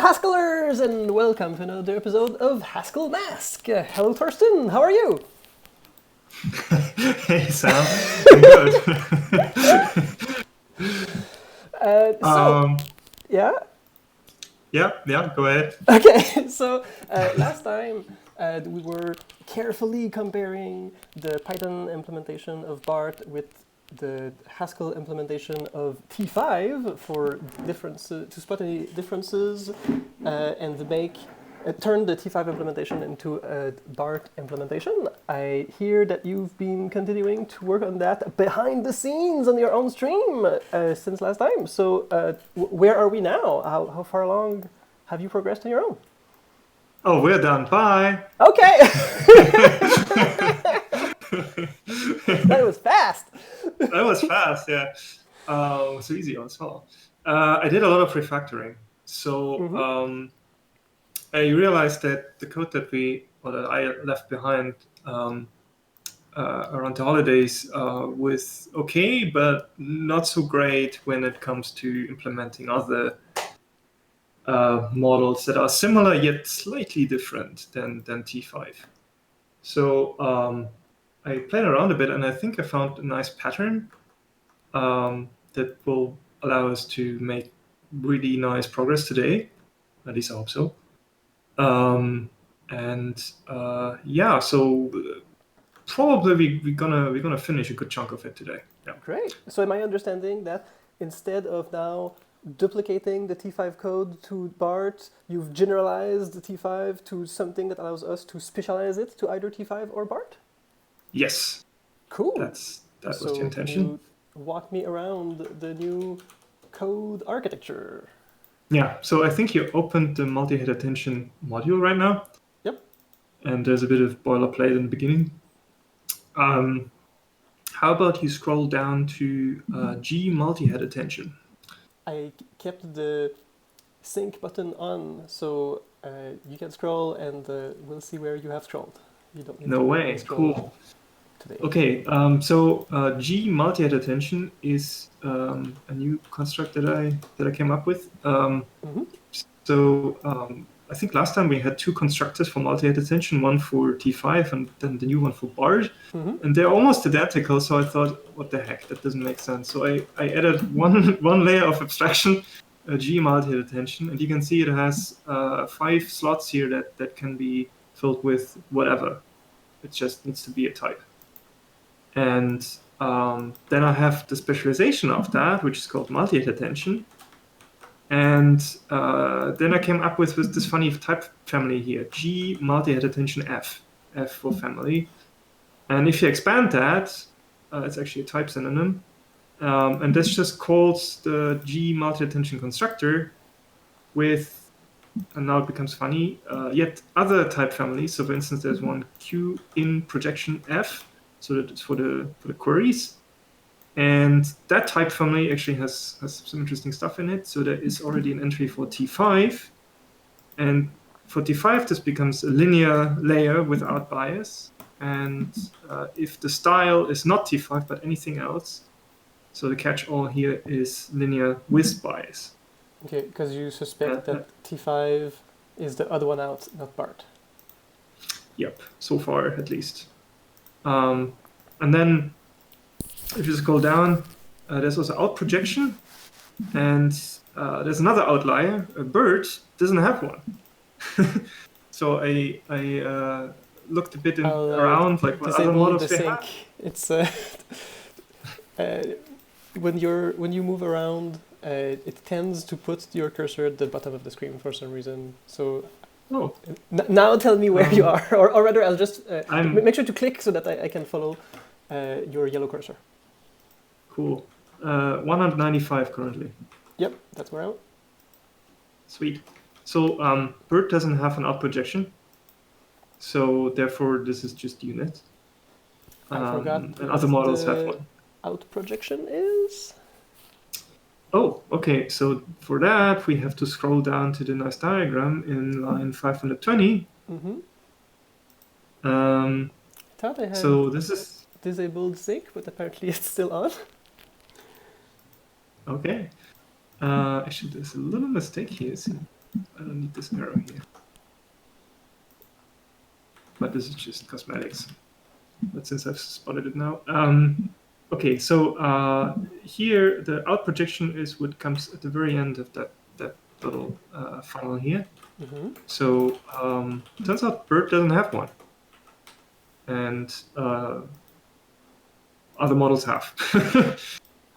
Haskellers, and welcome to another episode of Haskell Mask. Hello, Thorsten. How are you? Hey Sam, I'm good. So, um, yeah. yeah, go ahead. Okay. So last time we were carefully comparing the Python implementation of BART with the Haskell implementation of T5 for differences, to spot any differences, and make turn the T5 implementation into a BART implementation. I hear that you've been continuing to work on that behind the scenes on your own stream since last time. So where are we now? How far along have you progressed on your own? Oh, we're done. Bye. Okay. That was fast. That was fast. Yeah. So easy as well. I did a lot of refactoring. So I realized that the code that I left behind around the holidays was okay, but not so great when it comes to implementing other models that are similar yet slightly different than T5. So I played around a bit, and I think I found a nice pattern that will allow us to make really nice progress today. At least I hope so. So probably we're gonna finish a good chunk of it today. Yeah. Great. So am I understanding that instead of now duplicating the T5 code to BART, you've generalized the T5 to something that allows us to specialize it to either T5 or BART? Yes. Cool. That was the So can intention. you walk me around the new code architecture? Yeah, so I think you opened the multi-head attention module right now. Yep. And there's a bit of boilerplate in the beginning. How about you scroll down to G multi-head attention? I kept the sync button on, so you can scroll and we'll see where you have scrolled. You don't need No to way, scroll cool. today. Okay, G multi-head attention is a new construct that I came up with. I think last time we had two constructors for multi-head attention, one for T5 and then the new one for BART. And they're almost identical, so I thought, what the heck, that doesn't make sense. So I added one layer of abstraction, G multi-head attention, and you can see it has 5 slots here that can be filled with whatever. It just needs to be a type. And then I have the specialization of that, which is called multi-head attention. And then I came up with this funny type family here, G multi-head attention F for family. And if you expand that, it's actually a type synonym. And this just calls the G multi-head attention constructor with, and now it becomes funny, yet other type families. So for instance, there's one Q in projection F, so that it's for the queries. And that type family actually has some interesting stuff in it. So there is already an entry for T5. And for T5, this becomes a linear layer without bias. And if the style is not T5, but anything else, so the catch-all here is linear with bias. Okay, because you suspect that T5 is the other one out, not BART. Yep, so far at least. And then if you scroll down, there's also out projection, and there's another outlier. A BERT doesn't have one. So I looked a bit around, like what other models they have. It's when you move around, it tends to put your cursor at the bottom of the screen for some reason. So now tell me where you are, or rather, I'll just make sure to click so that I can follow your yellow cursor. Cool. 195 currently. Yep, that's where I'm. Sweet. So BERT doesn't have an out projection, so therefore this is just unit. I forgot. And other models have one. Out projection is. Oh, okay. So for that we have to scroll down to the nice diagram in line 520. Thought I had. So this is disabled sync, but apparently it's still on. Okay. Actually, there's a little mistake here. I don't need this arrow here. But this is just cosmetics. But since I've spotted it now. Okay, so here the out projection is what comes at the very end of that little funnel here. Mm-hmm. So turns out BERT doesn't have one. And other models have.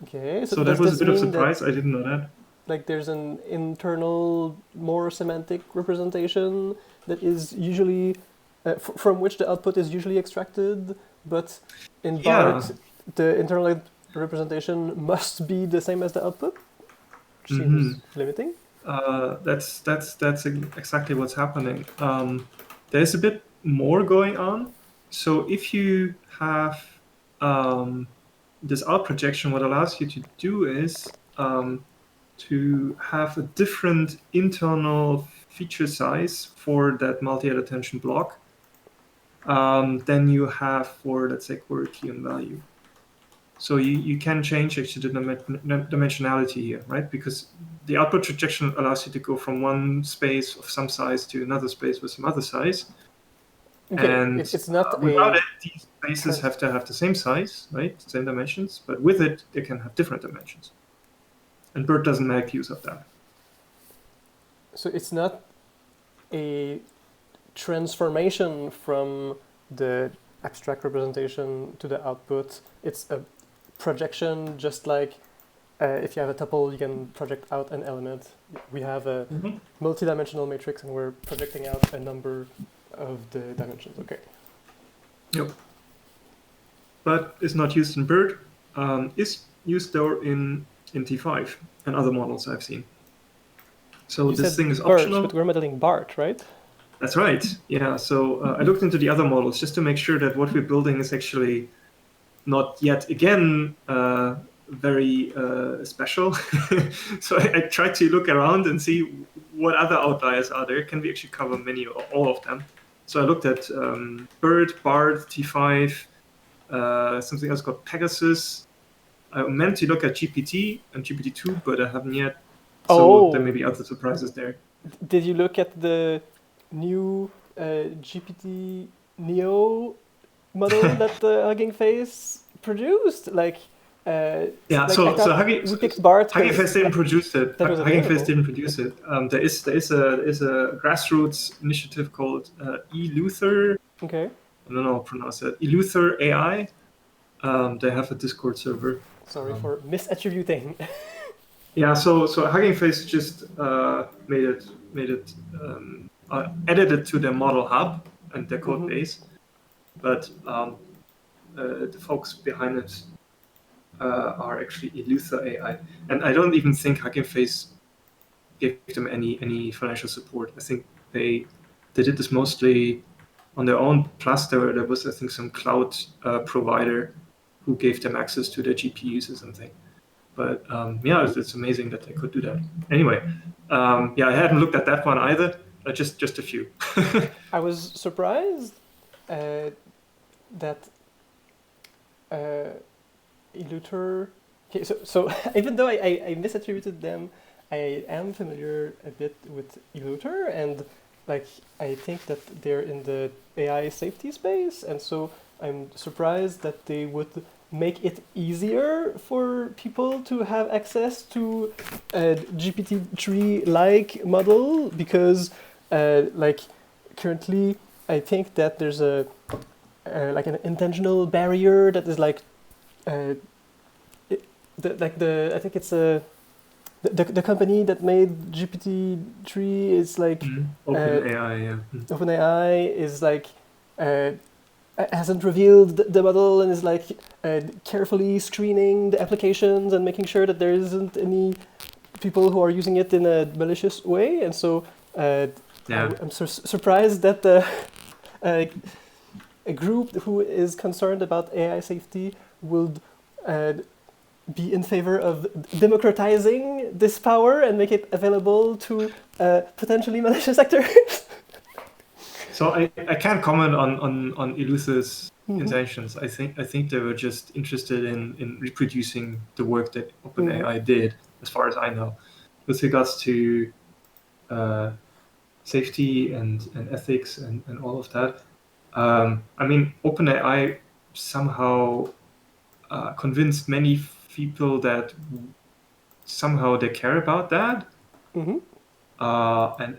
Okay, so that was a bit of surprise. I didn't know that. Like there's an internal, more semantic representation that is usually from which the output is usually extracted, but in BART, the internal representation must be the same as the output, which seems limiting. That's exactly what's happening. There's a bit more going on. So if you have this out projection, what allows you to do is to have a different internal feature size for that multi-head attention block than you have for, let's say, query key and value. So you can change actually the dimensionality here, right? Because the output projection allows you to go from one space of some size to another space with some other size. Okay, and it's not without it, these spaces have to have the same size, right? Same dimensions, but with it, they can have different dimensions. And BERT doesn't make use of that. So it's not a transformation from the abstract representation to the output. It's a projection, just like if you have a tuple, you can project out an element. We have a multi-dimensional matrix, and we're projecting out a number of the dimensions. Okay. Yep. But it's not used in BERT. Is used though in T5 and other models I've seen. So you this thing is BERT, optional. But we're modeling BART, right? That's right. Yeah. So I looked into the other models just to make sure that what we're building is actually not yet again very special. So I tried to look around and see what other outliers are there. Can we actually cover many or all of them? So I looked at BERT, BART, T5, something else called Pegasus. I meant to look at GPT and GPT-2, but I haven't yet. So there may be other surprises there. Did you look at the new GPT Neo model that Hugging Face produced? We picked BART. Hugging Face didn't produce it. Hugging Face didn't produce it. There is a grassroots initiative called eLuther. Okay. I don't know how to pronounce it. eLuther AI. They have a Discord server. Sorry for misattributing. Yeah, so Hugging Face just made it added it to their model hub and their code base, but the folks behind it are actually eLuther AI, and I don't even think Hugging Face gave them any financial support. I think they did this mostly on their own. Plus, there was I think some cloud provider who gave them access to their GPUs or something. But it's amazing that they could do that. Anyway, I hadn't looked at that one either. Just a few. I was surprised that eLuther. Okay, so even though I misattributed them, I am familiar a bit with eLuther, and I think that they're in the AI safety space, and so I'm surprised that they would make it easier for people to have access to a GPT-3-like model, because currently I think that there's an intentional barrier that is I think it's the company that made GPT-3 is OpenAI. OpenAI is hasn't revealed the model and is carefully screening the applications and making sure that there isn't any people who are using it in a malicious way. And so I'm surprised that a group who is concerned about AI safety would be in favor of democratizing this power and make it available to potentially malicious actors. So I can't comment on eLuther's intentions. I think they were just interested in reproducing the work that OpenAI did, as far as I know, with regards to safety and ethics and all of that. I mean, OpenAI somehow convinced many people that somehow they care about that. Mm-hmm.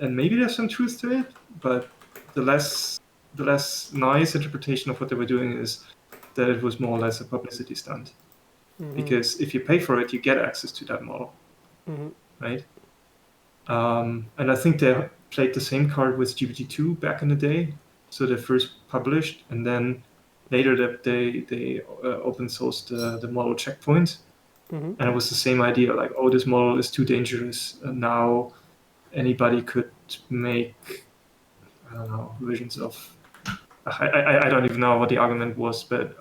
And maybe there's some truth to it, but the less nice interpretation of what they were doing is that it was more or less a publicity stunt. Mm-hmm. Because if you pay for it, you get access to that model, Mm-hmm. right? And I think they played the same card with GPT-2 back in the day. So they first published, and then later that they open sourced the model checkpoint, Mm-hmm. and it was the same idea, like, oh, this model is too dangerous, and now anybody could make, I don't know, versions of. I don't even know what the argument was, but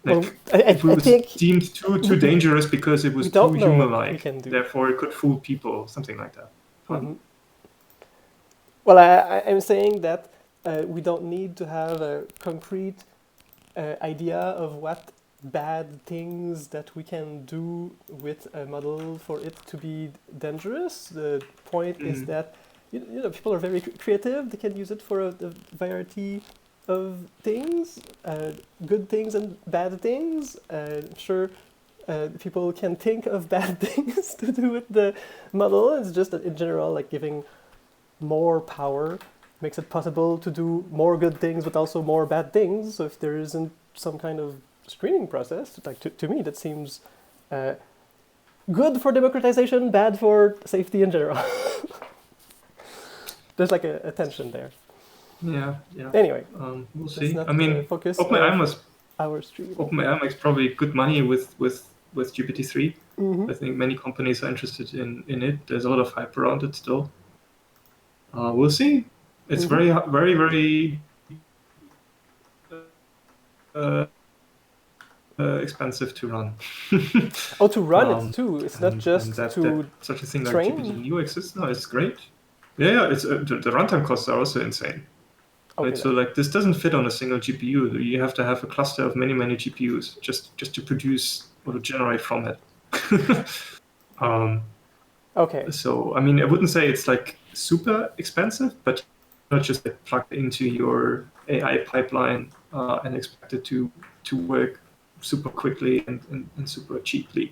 Well, like I it was think deemed too dangerous because it we was too don't know what we human-like. can do. Therefore, it could fool people, something like that. Mm-hmm. Well, I'm saying that we don't need to have a concrete idea of what bad things that we can do with a model for it to be dangerous. The point is that people are very creative. They can use it for a variety of things, good things and bad things. Sure, people can think of bad things to do with the model. It's just that in general, like giving more power makes it possible to do more good things but also more bad things. So if there isn't some kind of screening process, like to me that seems good for democratization, bad for safety in general. There's like a tension there. Yeah. Anyway, We'll that's see. not I mean, the focus OpenAI of our stream. makes probably good money with GPT-3. Mm-hmm. I think many companies are interested in it. There's a lot of hype around it still. We'll see. It's very uh, expensive to run. Oh, to run it too. It's not just that to such a thing like train. GPT-Neo exists now. It's great. Yeah. It's the runtime costs are also insane. Okay, Right, so like this doesn't fit on a single GPU. You have to have a cluster of many GPUs just to produce or to generate from it. okay. So I mean, I wouldn't say it's like super expensive, but not just like plug into your AI pipeline and expect it to work super quickly and super cheaply.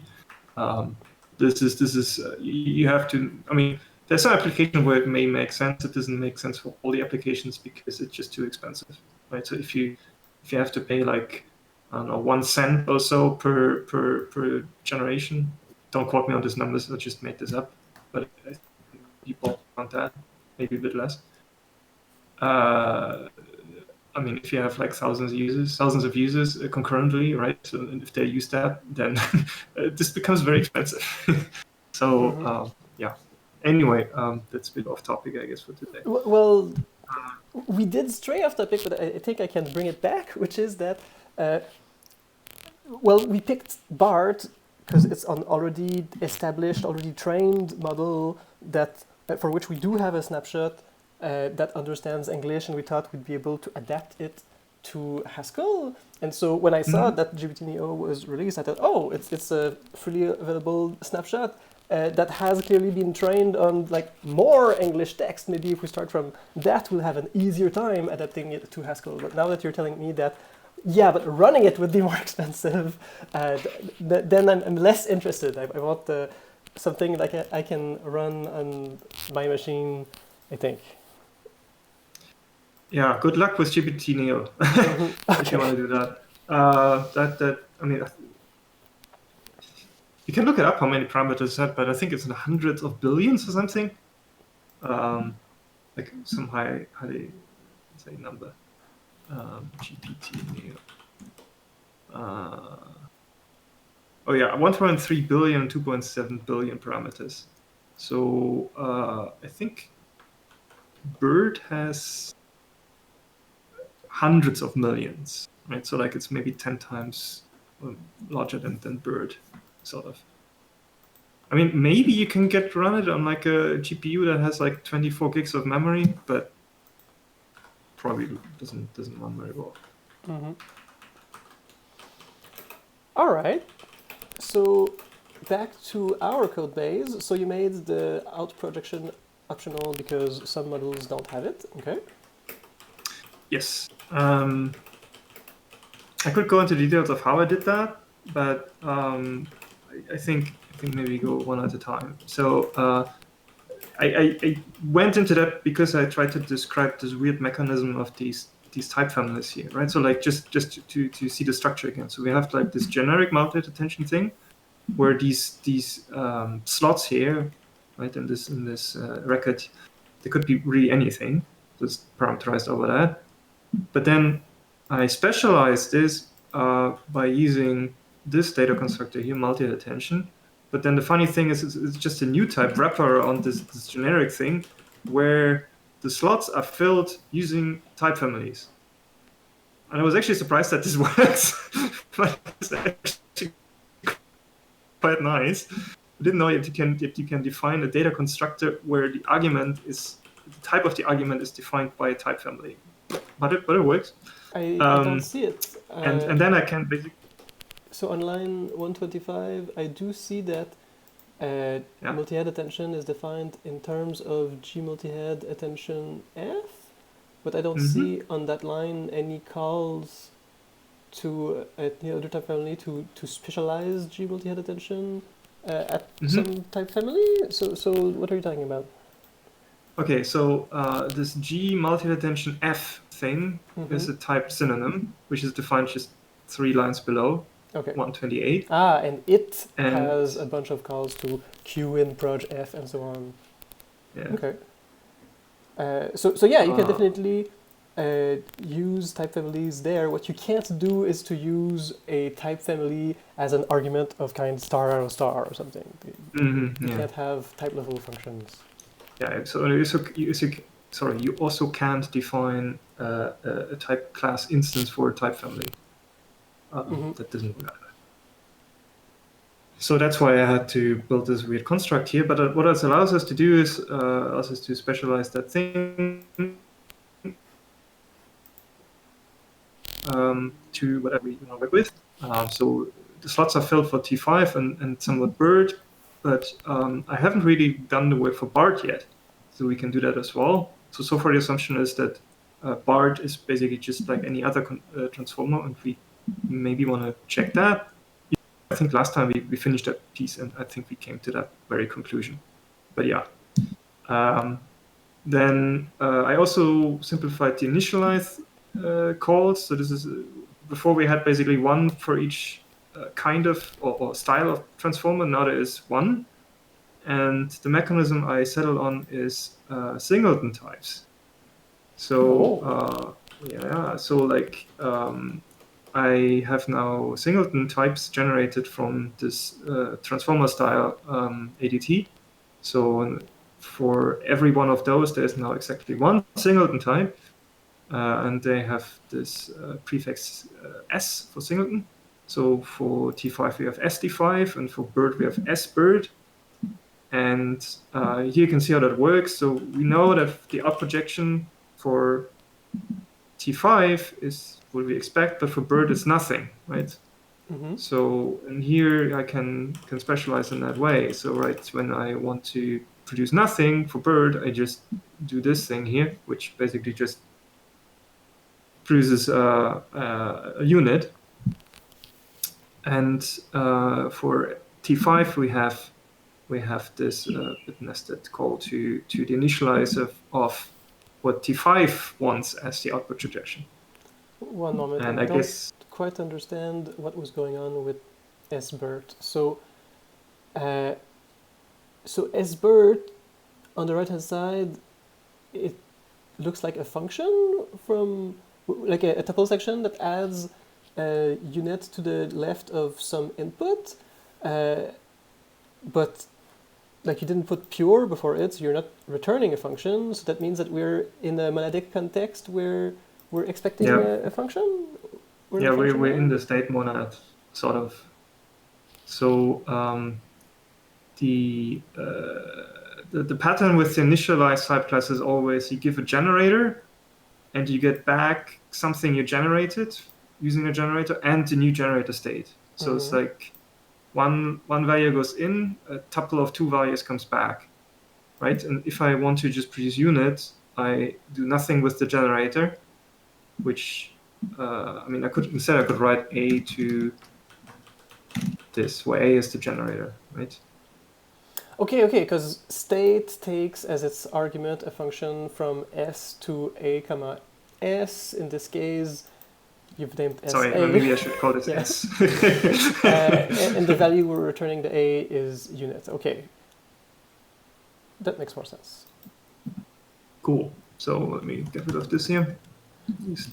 This is you have to. I mean, there's some application where it may make sense. It doesn't make sense for all the applications because it's just too expensive, right? So if you have to pay like, I don't know, 1 cent or so per generation, don't quote me on these numbers. I just made this up, but I think people want that, maybe a bit less. I mean, if you have like thousands of users concurrently, right? So if they use that, then this becomes very expensive. So yeah. Anyway, that's a bit off topic, I guess, for today. Well, we did stray off topic, but I think I can bring it back, which is that, well, we picked BART because it's an already established, already trained model that for which we do have a snapshot that understands English, and we thought we'd be able to adapt it to Haskell. And so when I saw that GPT-Neo was released, I thought, oh, it's a freely available snapshot that has clearly been trained on like more English text. Maybe if we start from that, we'll have an easier time adapting it to Haskell. But now that you're telling me that, yeah, but running it would be more expensive, then I'm less interested. I want something like I can run on my machine, I think. Yeah, good luck with GPT-Neo if you want to do that. I mean, you can look it up how many parameters it had, but I think it's in the hundreds of billions or something. Like some high say number. GPT-Neo. Oh yeah, 1.3 billion, 2.7 billion parameters. So I think BERT has hundreds of millions, right? So like it's maybe 10 times larger than BERT, sort of. I mean, maybe you can run it on like a GPU that has like 24 gigs of memory, but probably doesn't run very well. All right. So back to our code base. So you made the out projection optional because some modules don't have it. Okay. Yes. I could go into details of how I did that, but I think maybe go one at a time. So I went into that because I tried to describe this weird mechanism of these type families here, right? So like just to see the structure again. So we have like this generic multi-head attention thing, where these slots here, right, in this record, they could be really anything. So it's parameterized over that. But then I specialize this by using this data constructor here, multi-head attention. But then the funny thing is, it's just a new type wrapper on this generic thing, where the slots are filled using type families. And I was actually surprised that this works. But it's actually quite nice. I didn't know if you can define a data constructor where the type of the argument is defined by a type family. But it works. I don't see it. And then I can basically. So on line 125, I do see that multi-head attention is defined in terms of G multi-head attention F, but I don't see on that line any calls to any other type family to specialize G multi-head attention at some type family. So what are you talking about? Okay, so this G multi-head attention F thing is a type synonym, which is defined just 3 lines below. Okay. 128. And it has a bunch of calls to Q in proj F and so on. Yeah. Okay. So yeah, you can definitely use type families there. What you can't do is to use a type family as an argument of kind star arrow star or something. You can't have type level functions. Yeah. So you also can't define a type class instance for a type family. That doesn't work. So that's why I had to build this weird construct here. But what it allows us to do is allows us to specialize that thing to whatever we want to work with. So the slots are filled for T5 and somewhat BART, but I haven't really done the work for BART yet. So we can do that as well. So far the assumption is that BART is basically just like any other transformer, and we maybe want to check that. I think last time we finished that piece, and I think we came to that very conclusion. But yeah. Then I also simplified the initialize calls. So this is before we had basically one for each kind of or style of transformer. Now there is one, and the mechanism I settled on is singleton types. So so like I have now singleton types generated from this transformer style ADT. So for every one of those, there's now exactly one singleton type, and they have this prefix S for singleton. So for T5 we have SD5, and for BART we have SBART. And here you can see how that works. So we know that the out projection for T5 is what we expect, but for BART it's nothing, right? So, and here I can specialize in that way. So when I want to produce nothing for BART, I just do this thing here, which basically just produces a unit. And for T5 we have this bit nested call to the initialize of what T5 wants as the output projection. One moment, and I don't quite understand what was going on with SBART. So SBART on the right hand side, it looks like a function from like a tuple section that adds a unit to the left of some input, but like you didn't put pure before it, so you're not returning a function. So that means that we're in a monadic context where we're expecting a function. We're in the state monad, sort of. So the pattern with the initialized type class is always you give a generator, and you get back something you generated using a generator and the new generator state. So it's like one value goes in, a tuple of two values comes back, right? And if I want to just produce units, I do nothing with the generator, which I mean, I could write a to this, where a is the generator, right? Okay, because state takes as its argument a function from s to a comma s. In this case, you've named s Sorry, a. maybe I should call this Yeah. s. And the value we're returning to a is unit. Okay, that makes more sense. Cool. So let me get rid of this here.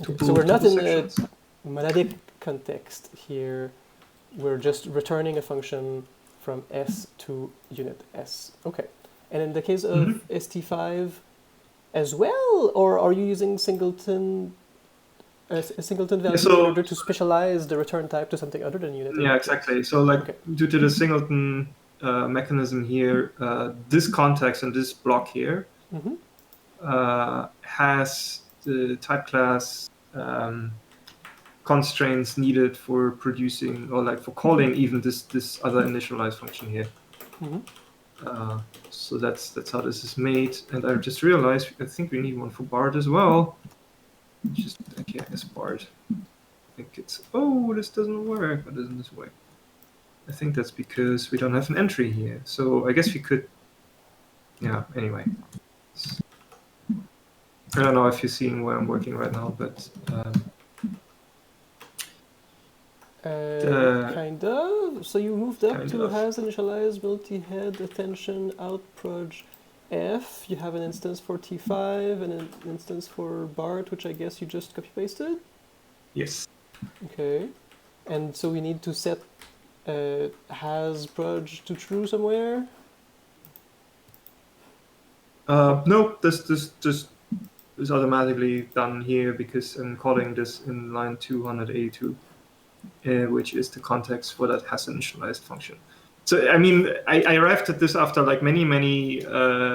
Okay, so we're not in a monadic context here. We're just returning a function from s to unit s. Okay. And in the case of st5 as well, or are you using singleton a singleton value in order to specialize the return type to something other than unit? Yeah, exactly. So like due to the singleton mechanism here, this context and this block here has the type class constraints needed for producing, or like for calling even this other initialized function here. So that's how this is made. And I just realized I think we need one for BART as well. Just okay, as BART. I think it's this doesn't work. What isn't this way? I think that's because we don't have an entry here. So I guess we could. Yeah. Anyway, I don't know if you're seeing where I'm working right now, but. Kind of. So you moved up to has initialized multi-head attention out proj f. You have an instance for T5 and an instance for BART, which I guess you just copy pasted? Yes. Okay. And so we need to set has proj to true somewhere? No, this is automatically done here because I'm calling this in line 282. Which is the context for that has initialized function. So I mean, I arrived at this after like many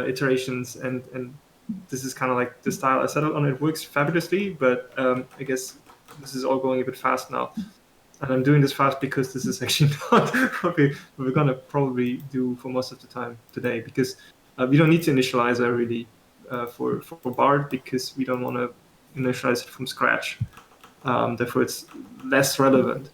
iterations, and this is kind of like the style I settled on. It works fabulously, but I guess this is all going a bit fast now, and I'm doing this fast because this is actually not what we're gonna probably do for most of the time today, because we don't need to initialize really for BART, because we don't want to initialize it from scratch. Therefore, it's less relevant.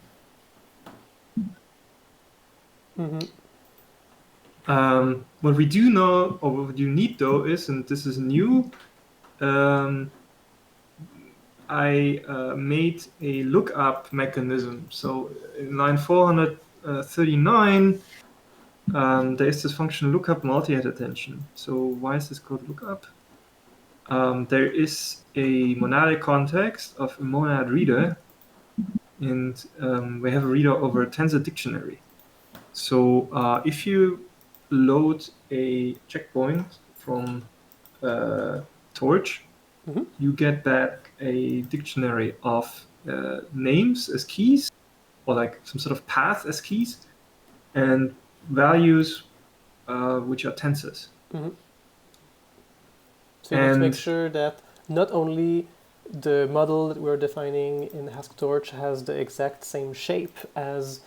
What we do know, or what you need though, is, and this is new, I made a lookup mechanism. So in line 439, there is this function lookup multi-head attention. So why is this called lookup? There is a monadic context of a monad reader, and we have a reader over a tensor dictionary. So if you load a checkpoint from Torch, you get back a dictionary of names as keys, or like some sort of path as keys, and values which are tensors. So you need to make sure that not only the model that we're defining in Haskell Torch has the exact same shape as,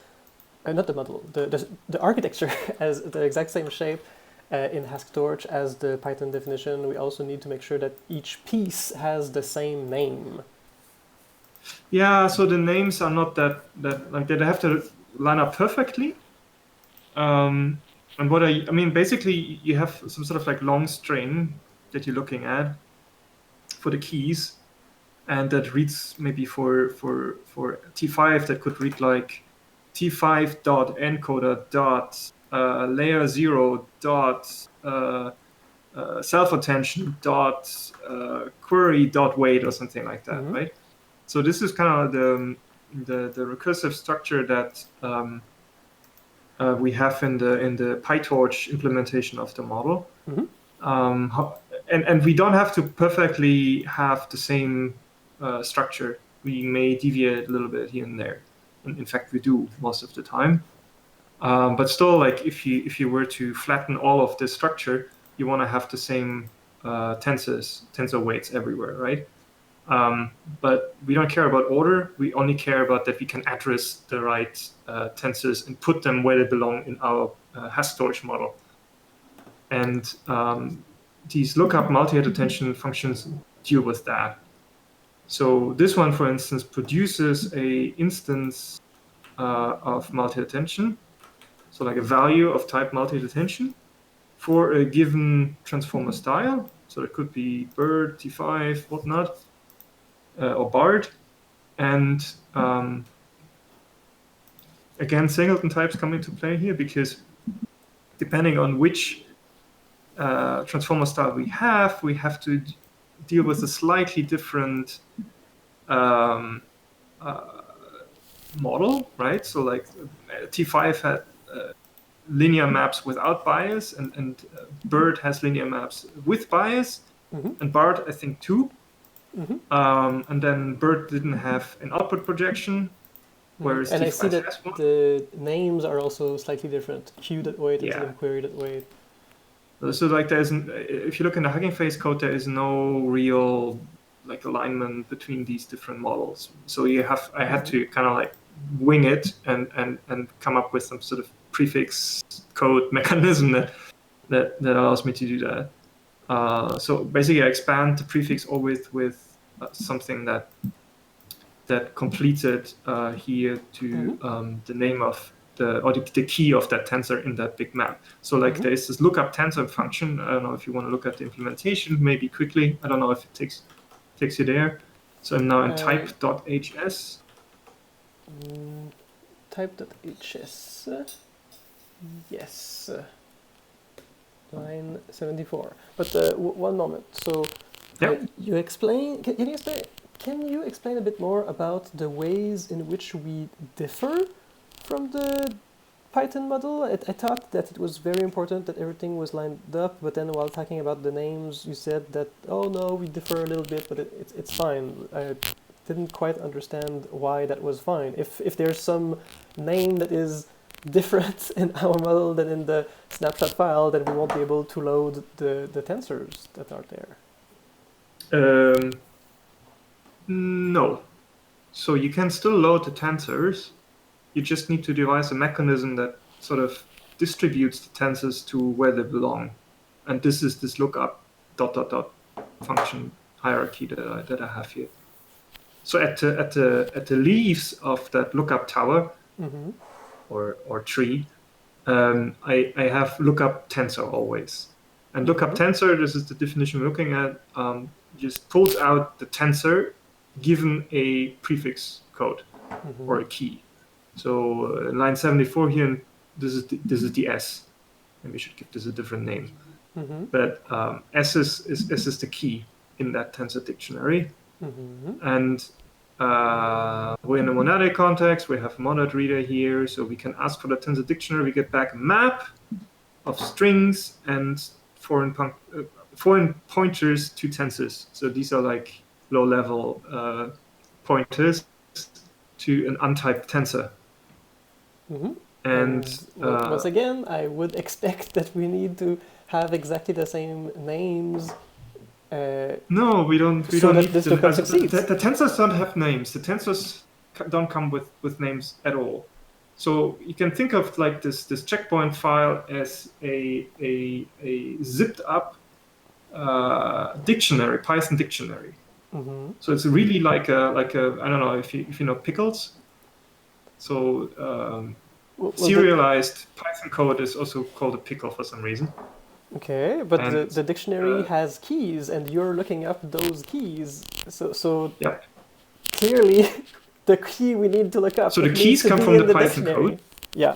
not the model, the architecture has the exact same shape in Haskell Torch as the Python definition. We also need to make sure that each piece has the same name. Yeah, so the names are not that like they have to line up perfectly. And what I mean, basically, you have some sort of like long string that you're looking at for the keys, and that reads maybe for T5 that could read like T5 dot encoder dot layer 0 dot self attention dot query dot weight or something like that, right? So this is kind of the recursive structure that we have in the PyTorch implementation of the model. And we don't have to perfectly have the same structure. We may deviate a little bit here and there. In fact, we do most of the time. But still, like if you were to flatten all of this structure, you want to have the same tensor weights everywhere, right? But we don't care about order. We only care about that we can address the right tensors and put them where they belong in our Haskell storage model. And these lookup multi-head attention functions deal with that. So this one, for instance, produces a instance of multi-head attention, so like a value of type multi-head attention for a given transformer style. So it could be BART, T5, whatnot, or BART. And again, singleton types come into play here because depending on which transformer style we have to deal with a slightly different model, right? So like T5 had linear maps without bias, and BART has linear maps with bias, and BART, I think, too. And then BART didn't have an output projection, whereas and T5 I see that has one. the names are also slightly different. Q.wait instead of query.wait. So like if you look in the Hugging Face code, there is no real like alignment between these different models. So I had to kind of like wing it and come up with some sort of prefix code mechanism that allows me to do that. So basically, I expand the prefix always with something that completes it here to the name of the key of that tensor in that big map. So like there is this lookup tensor function. I don't know if you want to look at the implementation maybe quickly. I don't know if it takes you there. So I'm now in type.hs. Type.hs. Yes. Line 74. But one moment. So you explain. Can you explain a bit more about the ways in which we differ from the Python model? I thought that it was very important that everything was lined up, but then while talking about the names, you said that, oh no, we differ a little bit, but it's fine. I didn't quite understand why that was fine. If there's some name that is different in our model than in the snapshot file, then we won't be able to load the tensors that are there. No. So you can still load the tensors. You just need to devise a mechanism that sort of distributes the tensors to where they belong. And this is this lookup ... function hierarchy that I have here. So at the leaves of that lookup tower or tree, I have lookup tensor always. And lookup tensor, this is the definition we're looking at, just pulls out the tensor given a prefix code or a key. So line 74 here, this is the S. Maybe we should give this a different name. But S is the key in that tensor dictionary. And we're in a monadic context. We have a monad reader here, so we can ask for the tensor dictionary. We get back a map of strings and foreign pointers to tensors. So these are like low-level pointers to an untyped tensor. And once again, I would expect that we need to have exactly the same names. No, we don't. We so don't that need this lookup succeeds. The tensors don't have names. The tensors don't come with names at all. So you can think of like this checkpoint file as a zipped up dictionary, Python dictionary. So it's really like a I don't know if you know pickles. So serialized Python code is also called a pickle for some reason. Okay, but the dictionary has keys, and you're looking up those keys. So clearly, the key we need to look up. So the keys come from the Python code. Yeah.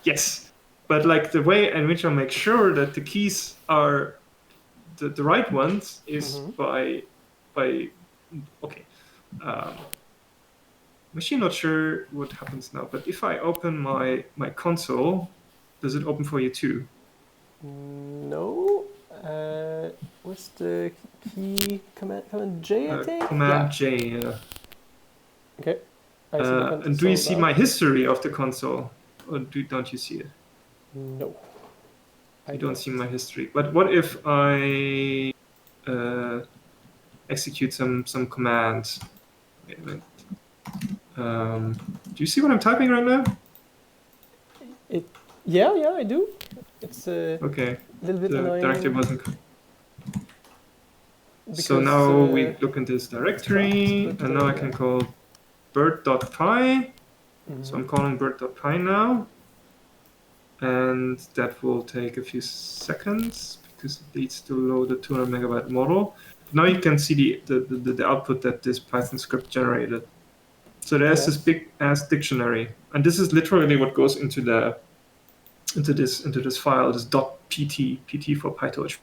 Yes, but like the way in which I make sure that the keys are the right ones is by okay. I'm actually not sure what happens now, but if I open my console, does it open for you too? No. What's the key? Command J, I think? Command J, yeah. Okay. And do you see my history of the console? Or don't you see it? No. You don't see my history. But what if I execute some command. Wait a minute. Do you see what I'm typing right now? Yeah, I do. It's a Okay. little bit The annoying. directory wasn't. Because, so now we look in this directory, and now I can call BART.py. So I'm calling BART.py now, and that will take a few seconds because it needs to load the 200 megabyte model. Now you can see the output that this Python script generated. So there's this big ass dictionary, and this is literally what goes into this file, this .pt for PyTorch.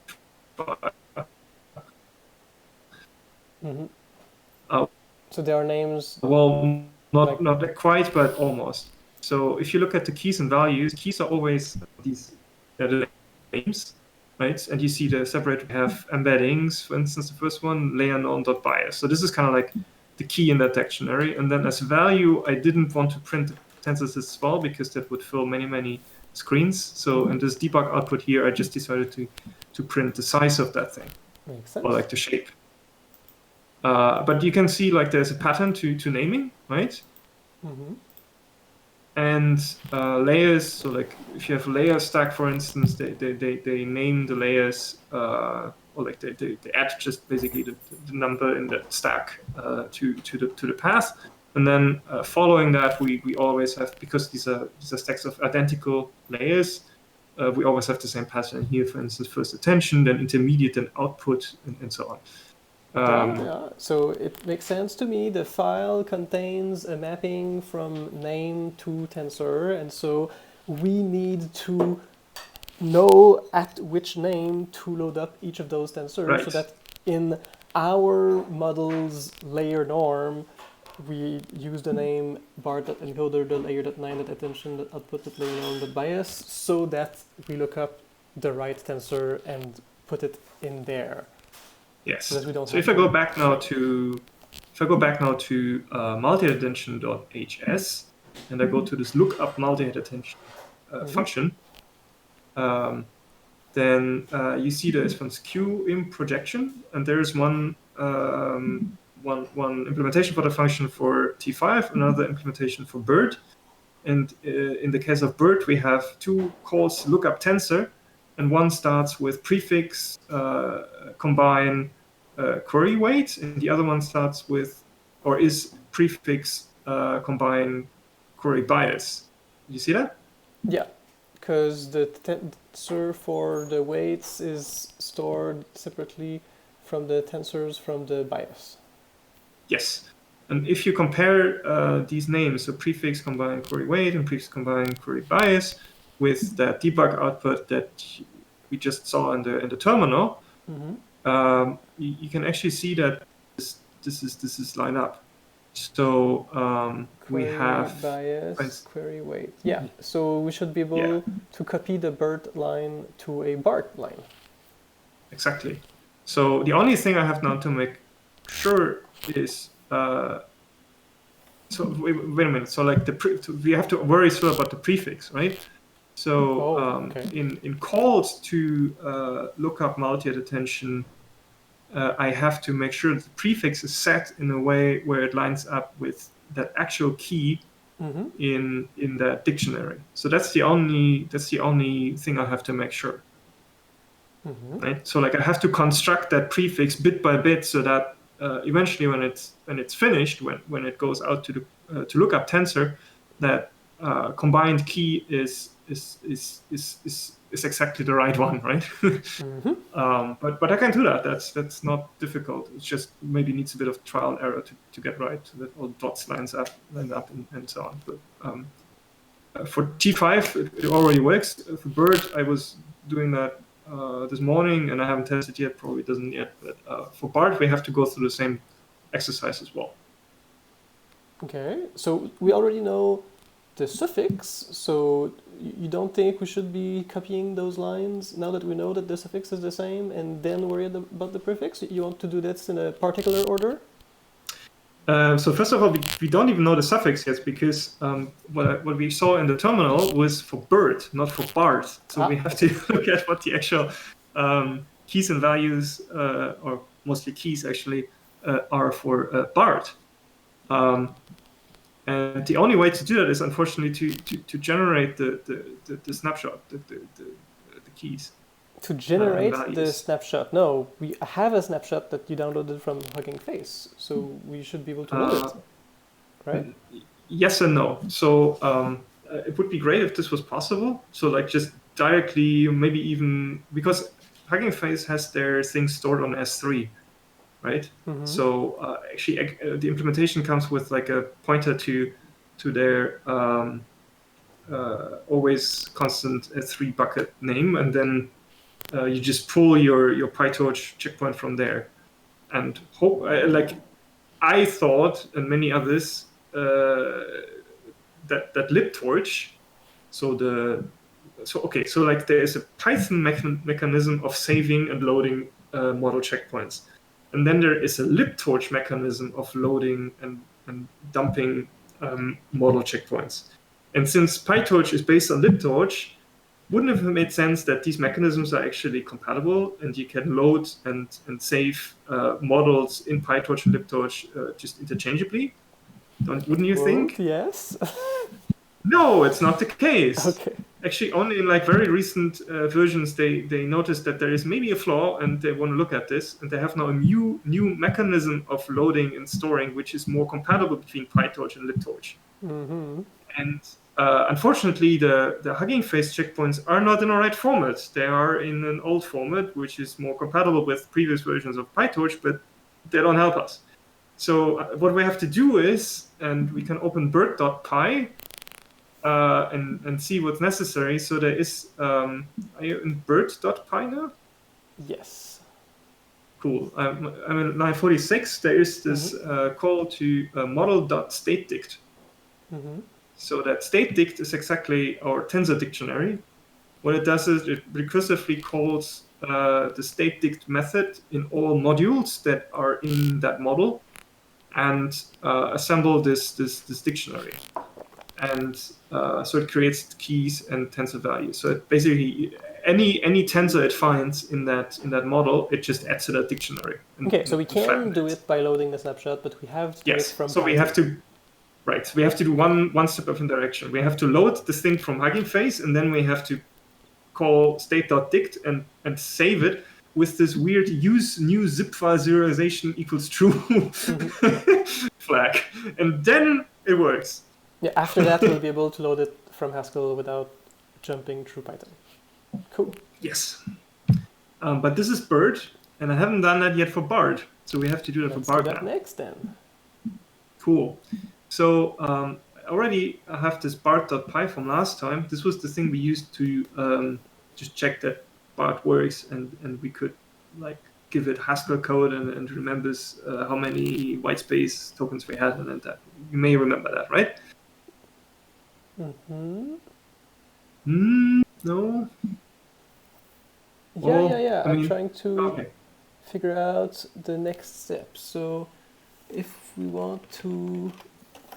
So there are names. Well, not quite, but almost. So if you look at the keys and values, keys are always these names, right? And you see the separator have embeddings. For instance, the first one, layernon.bias. So this is kind of like the key in that dictionary. And then as value, I didn't want to print tensors as well because that would fill many screens. So in this debug output here, I just decided to print the size of that thing. Makes sense. Or like the shape. But you can see like there's a pattern to naming, right? And layers. So like if you have a layer stack, for instance, they name the layers, or like they add just basically the number in the stack to the path. And then following that, we always have, because these are stacks of identical layers, we always have the same pattern here. For instance, first attention, then intermediate, then output, and so on. So it makes sense to me. The file contains a mapping from name to tensor, and so we need to know at which name to load up each of those tensors, so that in our model's layer norm, we use the name BART.encoder.layer.9.attention.output.layer.norm.bias, so that we look up the right tensor and put it in there. Yes. So if I go back now to multi-attention.hs, and I go to this lookup multi-attention function, then you see there's one skew in projection, and there's one implementation for the function for T5, another implementation for BERT. And in the case of BERT, we have two calls, lookup tensor, and one starts with prefix combine query weight, and the other one starts with, or is prefix combine query bias. You see that? Yeah, because the tensor for the weights is stored separately from the tensors from the bias. Yes. And if you compare these names, so prefix combine query weight and prefix combine query bias, with that debug output that we just saw in the terminal, you can actually see that this is line up. So we have bias, query weight. Yeah. So we should be able to copy the BERT line to a BART line. Exactly. So the only thing I have now to make sure is so wait a minute. So like we have to worry still about the prefix, right? So in calls to look up multi-attention, I have to make sure that the prefix is set in a way where it lines up with that actual key in that dictionary. So that's the only thing I have to make sure. Right? So like I have to construct that prefix bit by bit so that eventually when it's finished, when it goes out to look up tensor, that combined key is exactly the right one, right? But I can do that. That's not difficult. It just maybe needs a bit of trial and error to get right, so that all dots line up and so on. But for T5 it already works. For BERT I was doing that this morning, and I haven't tested yet. Probably doesn't yet. But for BART we have to go through the same exercise as well. Okay, so we already know the suffix, so you don't think we should be copying those lines now that we know that the suffix is the same, and then worry about the prefix? You want to do this in a particular order? So first of all, we don't even know the suffix yet, because what we saw in the terminal was for BERT, not for BART. So we have to look at what the actual keys and values, or mostly keys actually, are for BART. And the only way to do that is unfortunately to generate the snapshot, the keys. To generate the values. snapshot, no, we have a snapshot that you downloaded from Hugging Face, so we should be able to load it, right? Yes and no. So it would be great if this was possible. So like just directly, maybe even because Hugging Face has their things stored on S3, right? So actually, the implementation comes with like a pointer to their always constant S3 bucket name, and then you just pull your PyTorch checkpoint from there, and hope like I thought and many others that libtorch. So like there is a Python mechanism of saving and loading model checkpoints, and then there is a libtorch mechanism of loading and dumping model checkpoints. And since PyTorch is based on libtorch, wouldn't it have made sense that these mechanisms are actually compatible and you can load and save models in PyTorch and libtorch just interchangeably? Wouldn't you think? Yes. No, it's not the case. Okay. Actually, only in like very recent versions they noticed that there is maybe a flaw, and they want to look at this, and they have now a new mechanism of loading and storing which is more compatible between PyTorch and libtorch. And unfortunately, the Hugging Face checkpoints are not in the right format. They are in an old format which is more compatible with previous versions of PyTorch, but they don't help us. So what we have to do is, and we can open BART.py and see what's necessary. So there is, are you in BART.py now? Yes. Cool. I'm in line 46. There is this call to model.stateDict. So that stateDict is exactly our tensor dictionary. What it does is it recursively calls the stateDict method in all modules that are in that model and assemble this dictionary. And so it creates keys and tensor values. So it basically any tensor it finds in that model, it just adds to that dictionary. Okay, so we can do it by loading the snapshot, but we have to do it from. So we have to. Right, we have to do one step of indirection. We have to load this thing from Hugging Face, and then we have to call state.dict and save it with this weird use new zip file serialization equals true flag. And then it works. Yeah, after that, we'll be able to load it from Haskell without jumping through Python. Cool. Yes. But this is BART, and I haven't done that yet for BART. So we have to do that for BART now. Let's do that now. next then. Cool. So already I have this BART.py from last time. This was the thing we used to just check that BART works, and we could like give it Haskell code and remembers how many whitespace tokens we had, and that you may remember that, right? No. Yeah. I'm trying to figure out the next step. So if we want to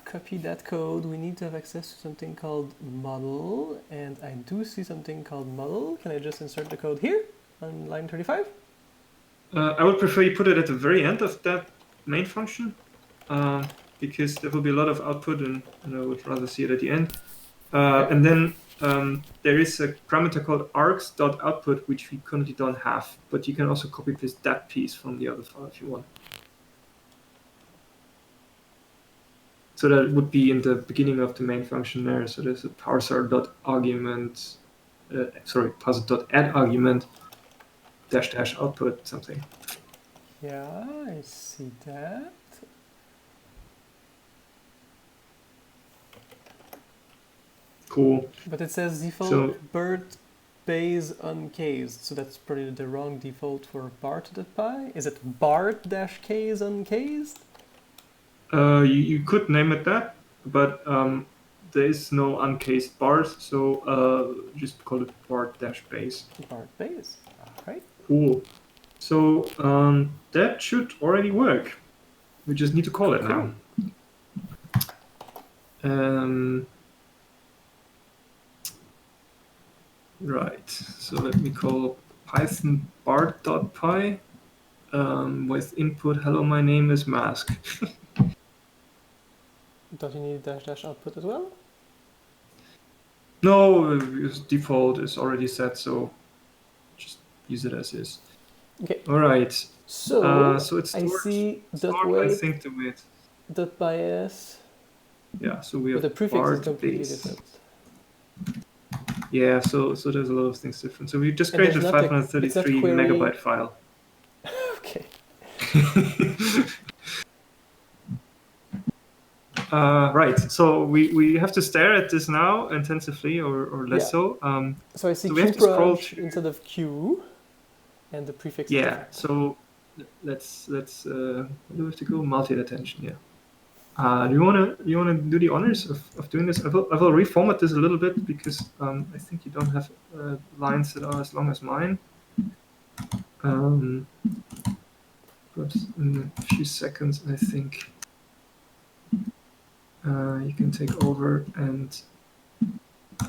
copy that code, we need to have access to something called model, and I do see something called model. Can I just insert the code here on line 35? I would prefer you put it at the very end of that main function, because there will be a lot of output, and I would rather see it at the end. And then there is a parameter called args.output, which we currently don't have, but you can also copy paste that piece from the other file if you want. So that would be in the beginning of the main function there. So there's a parser.argument, parser.add argument -- output something. Yeah, I see that. Cool. But it says default BART base uncased, so that's probably the wrong default for BART.py. Is it BART-case uncased? You could name it that, but there is no uncased BART, so just call it BART-base. BART-base, all right. Cool. So that should already work. We just need to call it now. Right. So let me call Python BART.py. with input, hello, my name is mask. Don't you need dash dash output as well? No, its default is already set, so just use it as is. Okay. All right. So, So it's I see dot I weight, think the weight. dot bias, Yeah. So we but have the prefix is BART completely base. different. Yeah. So there's a lot of things different. So we just And there's created a not a- it's not 533 query- megabyte file. Okay. Right. So we have to stare at this now intensively, or less Yeah. so. So I see So we have to scroll qproj to. instead of q, and the prefix is Yeah. different. So let's where do we have to go? Multi-attention. Yeah. Do you wanna do the honors of doing this? I will reformat this a little bit because I think you don't have lines that are as long as mine. But in a few seconds, I think you can take over and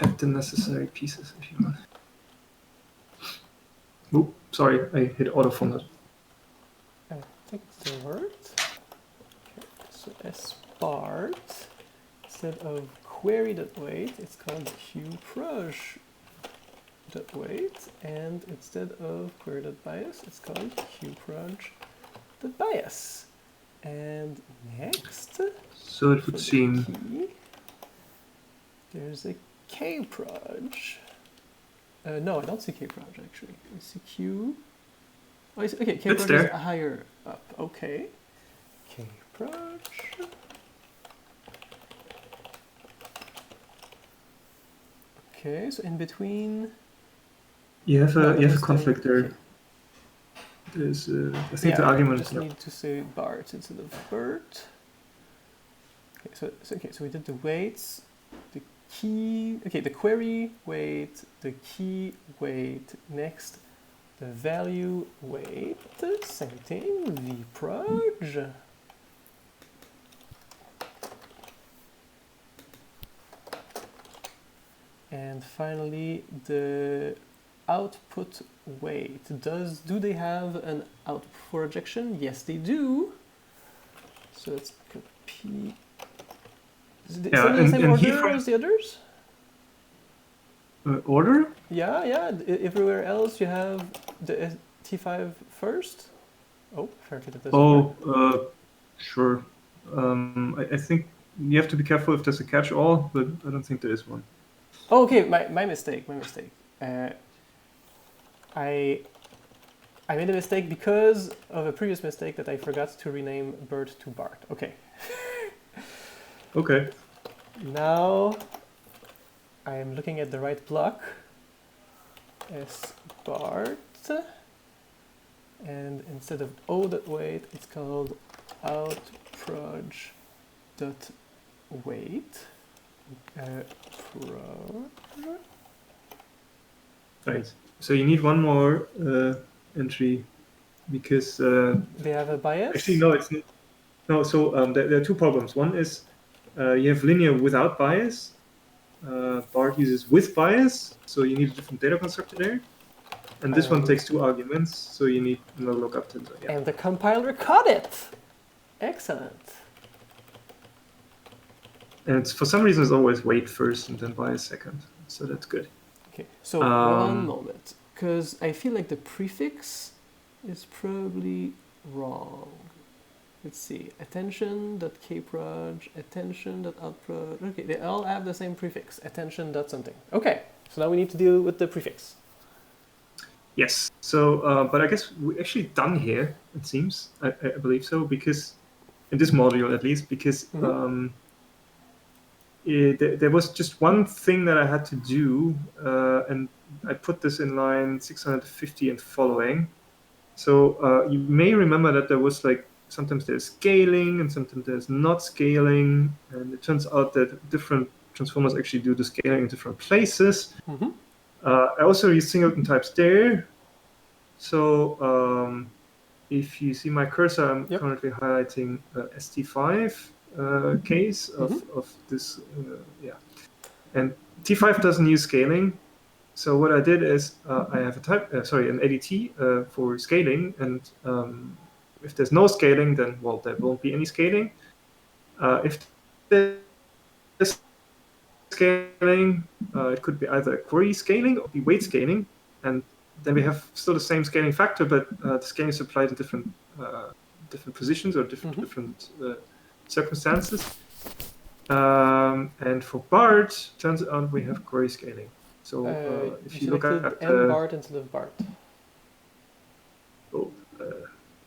add the necessary pieces if you want. Oop, sorry, I hit auto format. I think it still worked. Okay. So sBART, instead of query.weight, it's called qproj.weight, and instead of query.bias, it's called qproj.bias. And next, So it for would the seem. key, there's a kproj. No, I don't see kproj actually. I see q. Oh, I see, okay, It's kproj there. is higher up. Okay. Kproj. Okay, so in between. You have No, a that you have was a conflict the, there. okay. There's I think the Yeah, I argument. just need to say BART instead of BERT. Okay, so we did the weights, the key. Okay, the query weight, the key weight. Next, the value weight. Same thing. vproj. And finally, the output weight. Do they have an output projection? Yes, they do. So let's copy. Is it Yeah, in the same and order as the others? order. Yeah. Everywhere else you have the T5 first. Oh, apparently that doesn't work. Oh, sure. I think you have to be careful if there's a catch-all, but I don't think there is one. Oh, okay, my mistake. I made a mistake because of a previous mistake that I forgot to rename BERT to BART. Okay. Okay. Now I am looking at the right block. sBART. And instead of o.weight, it's called outproj.weight. Right. So you need one more entry because They have a bias? actually no, it's not. No. So there are two problems. One is you have linear without bias. BART uses with bias, so you need a different data constructor there. And this one takes two arguments, so you need no lookup tensor. Yeah. And the compiler caught it. Excellent. And it's, for some reason, it's always wait first and then bias second. So that's good. Okay, so one moment, because I feel like the prefix is probably wrong. Let's see, attention.kproj, attention.outproj. Okay, they all have the same prefix, attention.something. Okay, so now we need to deal with the prefix. Yes. So, but I guess we're actually done here, it seems. I believe so, because in this module at least, because there was just one thing that I had to do, and I put this in line 650 and following. So you may remember that there was like sometimes there's scaling and sometimes there's not scaling, and it turns out that different transformers actually do the scaling in different places. I also use singleton types there. So if you see my cursor, I'm currently highlighting ST5 case of this, yeah. And T5 doesn't use scaling, so what I did is I have an ADT for scaling, and if there's no scaling, then well, there won't be any scaling. If there's scaling, it could be either query scaling or be weight scaling, and then we have still the same scaling factor, but the scaling is applied in different positions or different circumstances. And for BART, turns out we have query scaling. So if you look at BART instead of BART. Oh,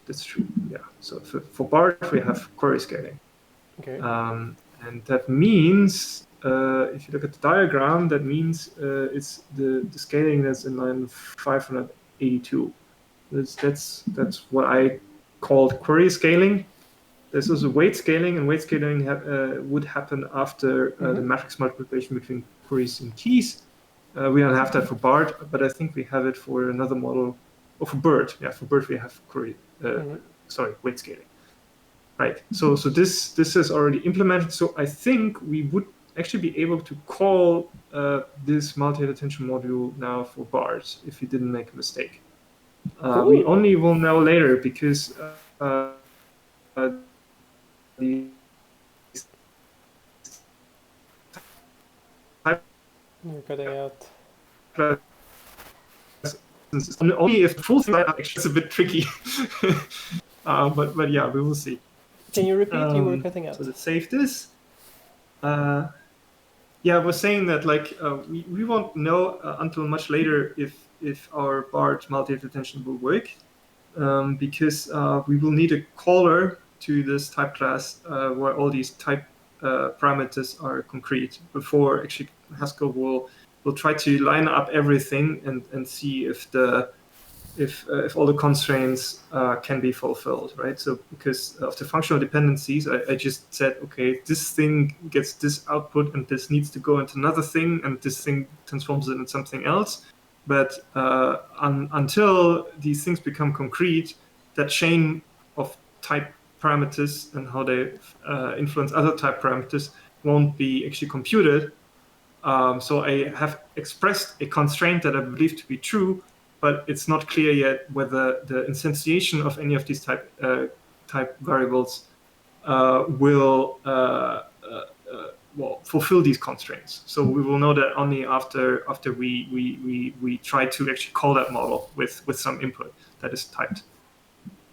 that's true. Yeah. So for BART, we have query scaling. Okay. And that means, if you look at the diagram, that means it's the scaling that's in line 582. That's what I called query scaling. There's also weight scaling, and weight scaling would happen after the matrix multiplication between queries and keys. We don't have that for BART, but I think we have it for another model. Oh, for BERT. Yeah, for BERT we have weight scaling. Right. So this is already implemented. So I think we would actually be able to call this multi-head attention module now for BART if we didn't make a mistake. Cool. We only will know later because the You're cutting out. Only if the full thing actually is a bit tricky. But yeah, we will see. Can you repeat? You were cutting out. So let's save this. Yeah, I was saying that we won't know until much later if our BART multi-head attention will work, because we will need a caller to this type class where all these type parameters are concrete before actually Haskell will try to line up everything and see if all the constraints can be fulfilled, right? So because of the functional dependencies, I just said, okay, this thing gets this output and this needs to go into another thing and this thing transforms it into something else. But until these things become concrete, that chain of type parameters and how they influence other type parameters won't be actually computed. So I have expressed a constraint that I believe to be true, but it's not clear yet whether the instantiation of any of these type variables will fulfill these constraints. So we will know that only after we try to actually call that model with some input that is typed.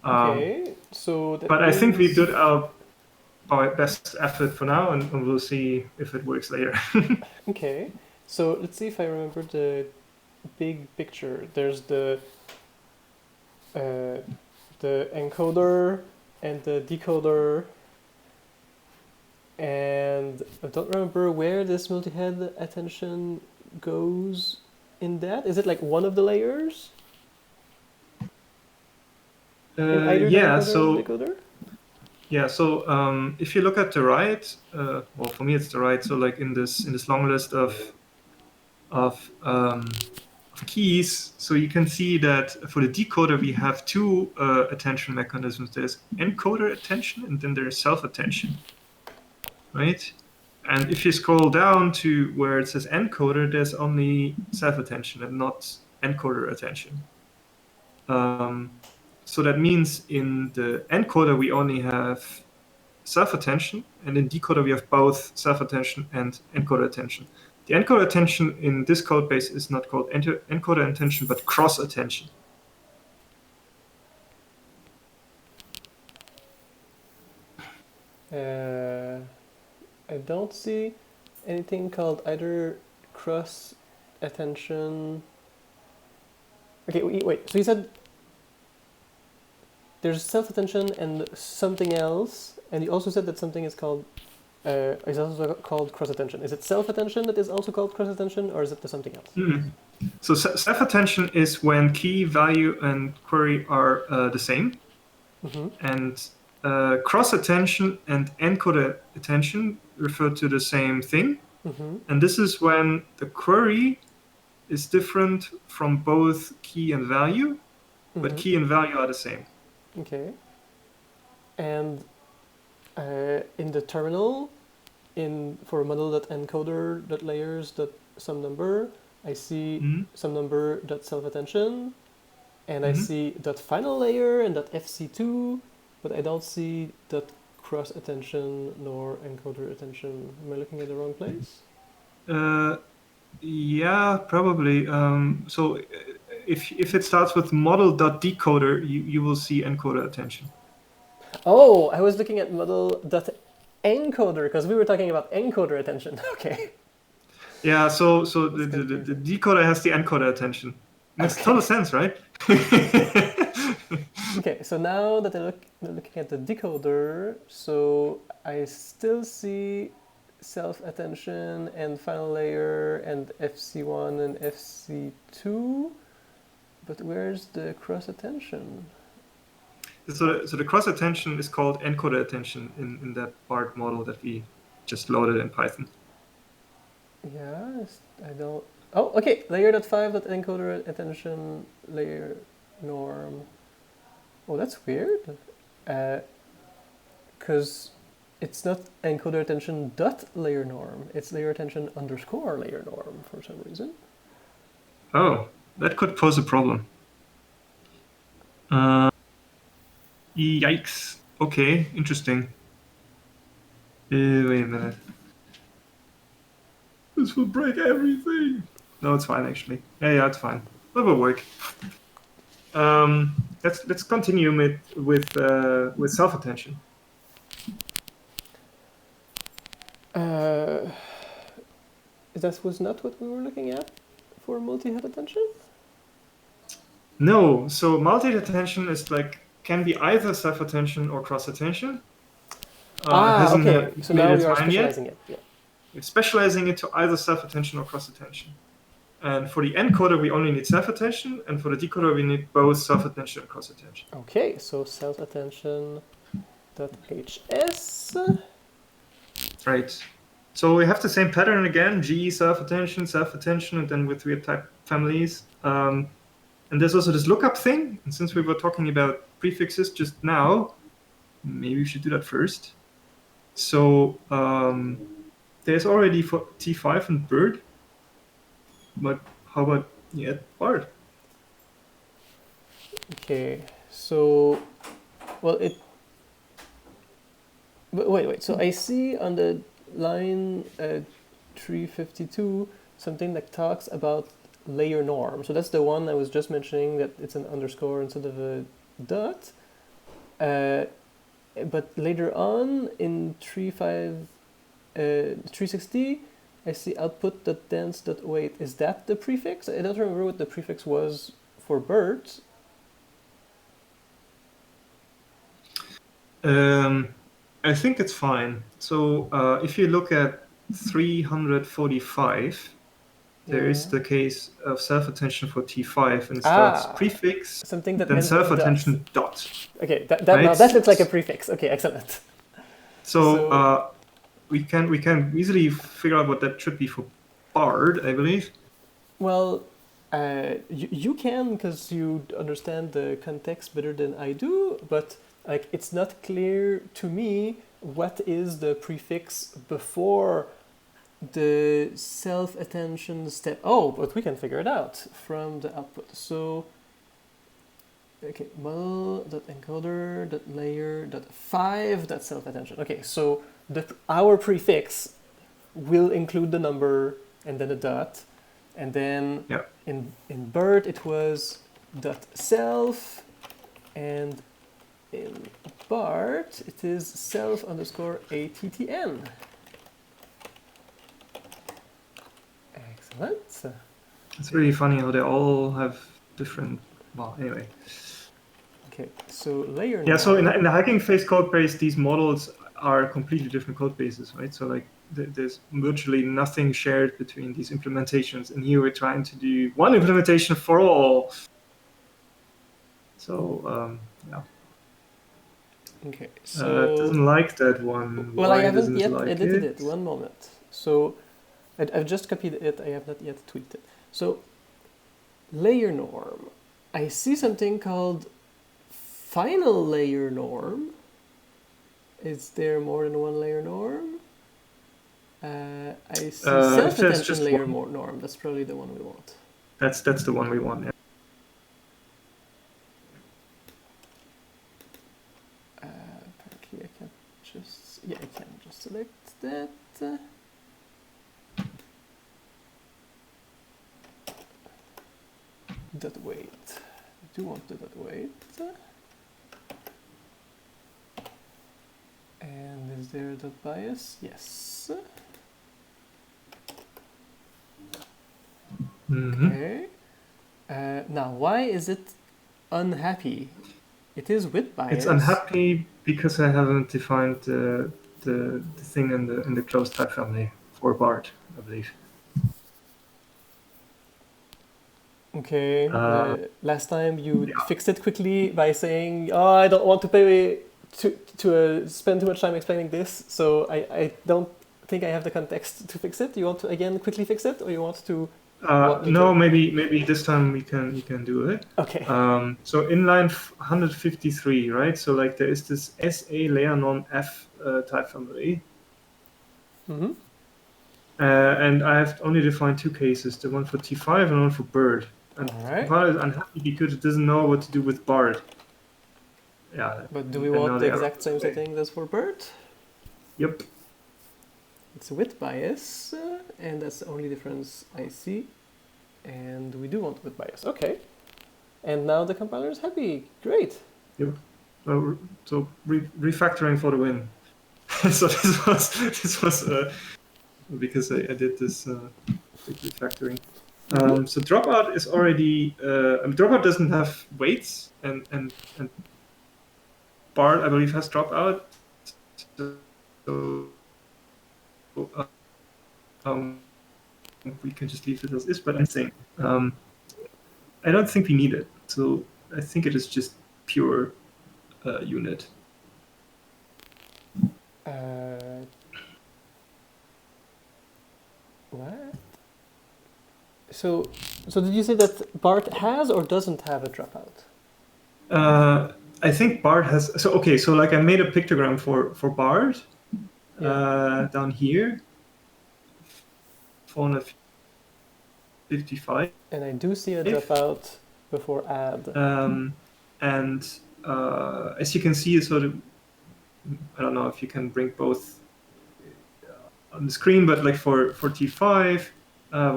Okay, so but I think we did our best effort for now, and we'll see if it works later. Okay, so let's see if I remember the big picture. There's the encoder and the decoder, and I don't remember where this multi-head attention goes in that. Is it like one of the layers? In either the encoder or the decoder? Yeah, so if you look at the right, well, for me it's the right. So like in this long list of keys, so you can see that for the decoder we have two attention mechanisms. There's encoder attention and then there's self-attention, right? And if you scroll down to where it says encoder, there's only self-attention and not encoder attention. So that means in the encoder we only have self-attention, and in decoder we have both self-attention and encoder attention. The encoder attention in this code base is not called encoder attention, but cross attention. I don't see anything called either cross attention. Okay, wait. So you said there's self-attention and something else, and you also said that something is also called cross-attention. Is it self-attention that is also called cross-attention, or is it something else? Mm-hmm. So self-attention is when key, value, and query are the same, and cross-attention and encoder attention refer to the same thing, and this is when the query is different from both key and value, but key and value are the same. Okay. And in the terminal, for a model that encoder that layers that some number, I see Mhm. some number dot self attention, and I Mhm. see dot final layer and dot fc2, but I don't see dot cross attention nor encoder attention. Am I looking at the wrong place? Uh, yeah, probably. So if it starts with model.decoder, you will see encoder attention. Oh, I was looking at model dot encoder because we were talking about encoder attention. Okay, Yeah, so that's the confusing. decoder has the encoder attention. Makes total Okay. sense, right? Okay, so now that looking at the decoder, so I still see self-attention and final layer and FC1 and FC2, but where's the cross-attention? So the cross attention is called encoder attention in that BART model that we just loaded in Python. Yeah, I don't... Oh, okay, layer.5.encoder attention layer norm. Oh, that's weird. Because it's not encoder attention dot layer norm. It's layer attention underscore layer norm for some reason. Oh, that could pose a problem. Uh, Yikes. Okay, interesting. Wait a minute. This will break everything. No, it's fine actually. Yeah, it's fine. That will work. Let's continue with self attention. Uh, that was not what we were looking at for multi-head attention? No, so multi attention is like can be either self attention or cross attention. Hasn't Okay. So made now we its are mind yet. specializing it. Yeah. We're specializing it to either self attention or cross attention. And for the encoder, we only need self attention, and for the decoder, we need both self attention and cross attention. Okay, so self-attention .hs. Right. So we have the same pattern again: G self attention, and then with weird type families. And there's also this lookup thing. And since we were talking about prefixes just now, maybe we should do that first. So there's already for T5 and BERT, but how about BART? Okay, so well it. Wait. So I see on the line 352 something that talks about layer norm. So that's the one I was just mentioning that it's an underscore instead of a dot. But later on in 360, I see output.dense.wait. Is that the prefix? I don't remember what the prefix was for BERT. I think it's fine. So if you look at 345, there is the case of self-attention for T5, and it starts prefix, something that then ends with self-attention dot. Okay, that right? now that looks like a prefix. Okay, excellent. So we can easily figure out what that should be for BART, I believe. Well, you can because you understand the context better than I do, but like it's not clear to me what is the prefix before the self-attention step. Oh, but we can figure it out from the output. So, okay, model.encoder.layer.5.self-attention. Okay, so our prefix will include the number and then a dot, and then in BERT it was dot self, and in BART it is self underscore attn. Excellent. It's really funny how they all have different. Well, anyway. Okay, so layer. Yeah, so in the Hugging Face code base, these models are completely different code bases, right? So like there's virtually nothing shared between these implementations, and here we're trying to do one implementation for all. So yeah. Okay, so it doesn't like that one. Well, Why I haven't doesn't yet like edited it? it. 1 moment. So I've just copied it. I have not yet tweaked it. So layer norm. I see something called final layer norm. Is there more than one layer norm? I see If there's self-attention just layer one, norm. That's probably the one we want. that's the one we want. Yeah. Apparently I can just, yeah, I can just select that. Dot weight. I do want the dot weight. And is there a dot bias? Yes. Mm-hmm. Okay. Now, why is it unhappy? It is with bias. It's unhappy because I haven't defined the thing in the closed type family for BART, I believe. Okay. Last time you Yeah. fixed it quickly by saying, "Oh, I don't want to pay to spend too much time explaining this, so I don't think I have the context to fix it." You want to again quickly fix it, or you want to? No, maybe this time you can do it. Okay. So in line 153, right? So like there is this SA layer norm F type family. Mm-hmm. And I have only defined two cases, the one for T5 and one for BERT. And All right. BART is unhappy because it doesn't know what to do with BART. Yeah. But do we want the exact same setting as for BERT? Yep. It's with bias, and that's the only difference I see. And we do want with bias. Okay. And now the compiler is happy. Great. Yep. So refactoring for the win. So this was because I did this big refactoring. So dropout is already dropout doesn't have weights and BART I believe has dropout. So we can just leave it as is. But I'm saying I don't think we need it. So I think it is just pure unit. What? So did you say that BART has or doesn't have a dropout? I think BART has. So okay. So like I made a pictogram for BART down here. 455. And I do see a dropout before add. And as you can see, it's sort of, I don't know if you can bring both on the screen, but like for T5,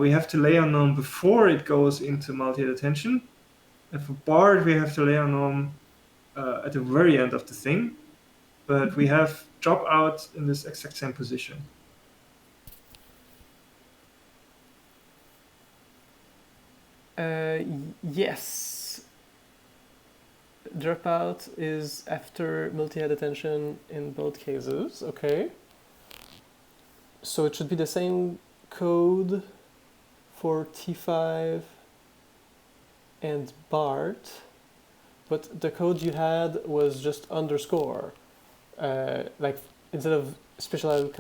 we have to layer norm before it goes into multi-head attention. And for BART, we have to layer norm at the very end of the thing, but we have dropout in this exact same position. Yes. Dropout is after multi-head attention in both cases. Okay. So it should be the same code for T5 and BART, but the code you had was just underscore. Like instead of special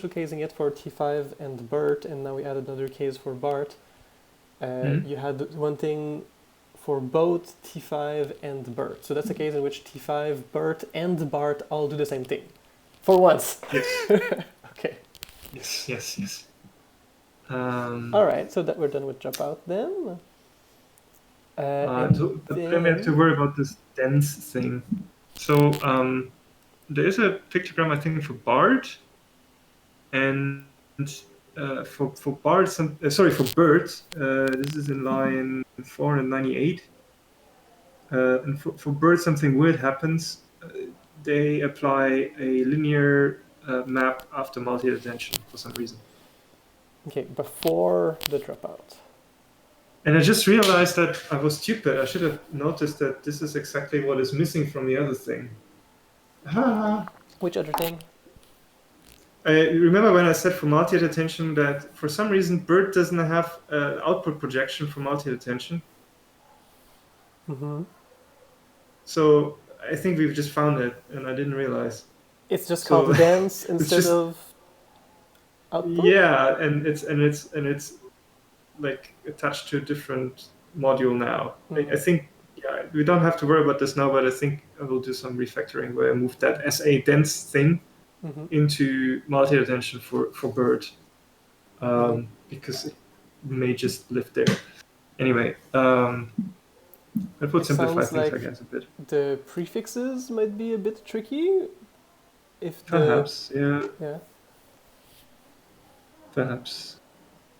casing it for T5 and BERT, and now we add another case for BART. You had one thing for both T5 and BERT. So that's a case in which T5, BERT, and BART all do the same thing. For once. Yes. Okay. Yes. All right, so that we're done with dropout then. But then we have to worry about this dense thing. So there is a pictogram, I think, for BART, and for BART, for BERT, this is in line 498. And for BERT, something weird happens. They apply a linear map after multi-attention for some reason. Okay, before the dropout. And I just realized that I was stupid. I should have noticed that this is exactly what is missing from the other thing. Which other thing? I remember when I said for multi-attention that for some reason BERT doesn't have output projection for multi-attention. Mm-hmm. So I think we've just found it, and I didn't realize. It's just called dense instead of output? Yeah, and it's like attached to a different module now. I think we don't have to worry about this now, but I think I will do some refactoring where I move that SA dense thing into multi-attention for BERT. because it may just live there. Anyway, that would It simplify sounds things, I like guess, a bit. the prefixes might be a bit tricky. If Perhaps, yeah. yeah. Perhaps,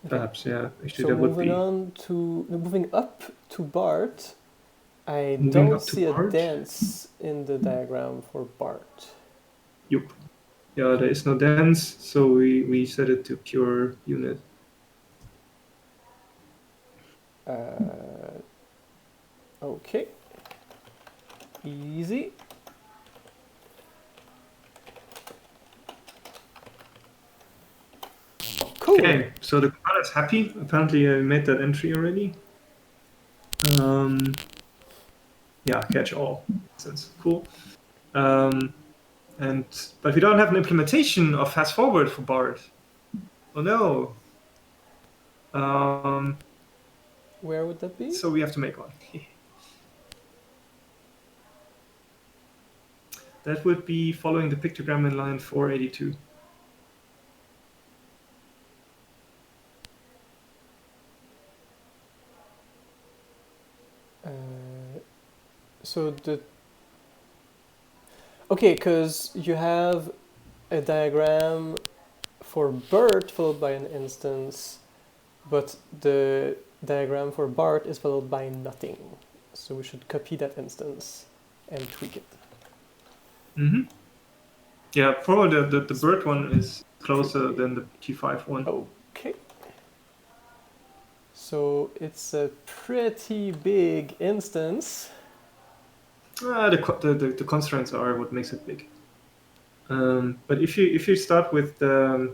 Okay. yeah. Actually, So that would be moving up to BART, I moving don't up to see a BART. dance in the diagram for BART. Yup. Yeah, there is no dance, so we set it to pure unit. Okay. Easy. Cool. Okay, so the compiler is happy. Apparently, I made that entry already. Yeah, catch all. That's cool. But we don't have an implementation of fast forward for BART. Oh no. Where would that be? So we have to make one. That would be following the pictogram in line 482. So okay, because you have a diagram for BERT followed by an instance, but the diagram for BART is followed by nothing. So we should copy that instance and tweak it. Mm-hmm. Yeah, probably the BERT one is closer than the T5 one. Okay. So it's a pretty big instance. The constraints are what makes it big. But if you start with I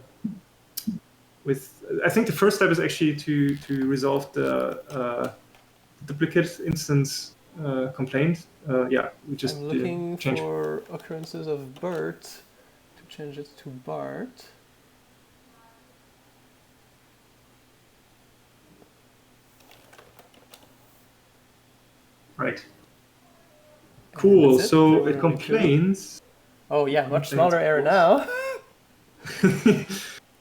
think the first step is actually to resolve the duplicate instance complaint. Yeah, we just I'm looking change. for occurrences of BERT to change it to BART. Right. Cool. So it really complains. Cool. Oh yeah, much smaller error now.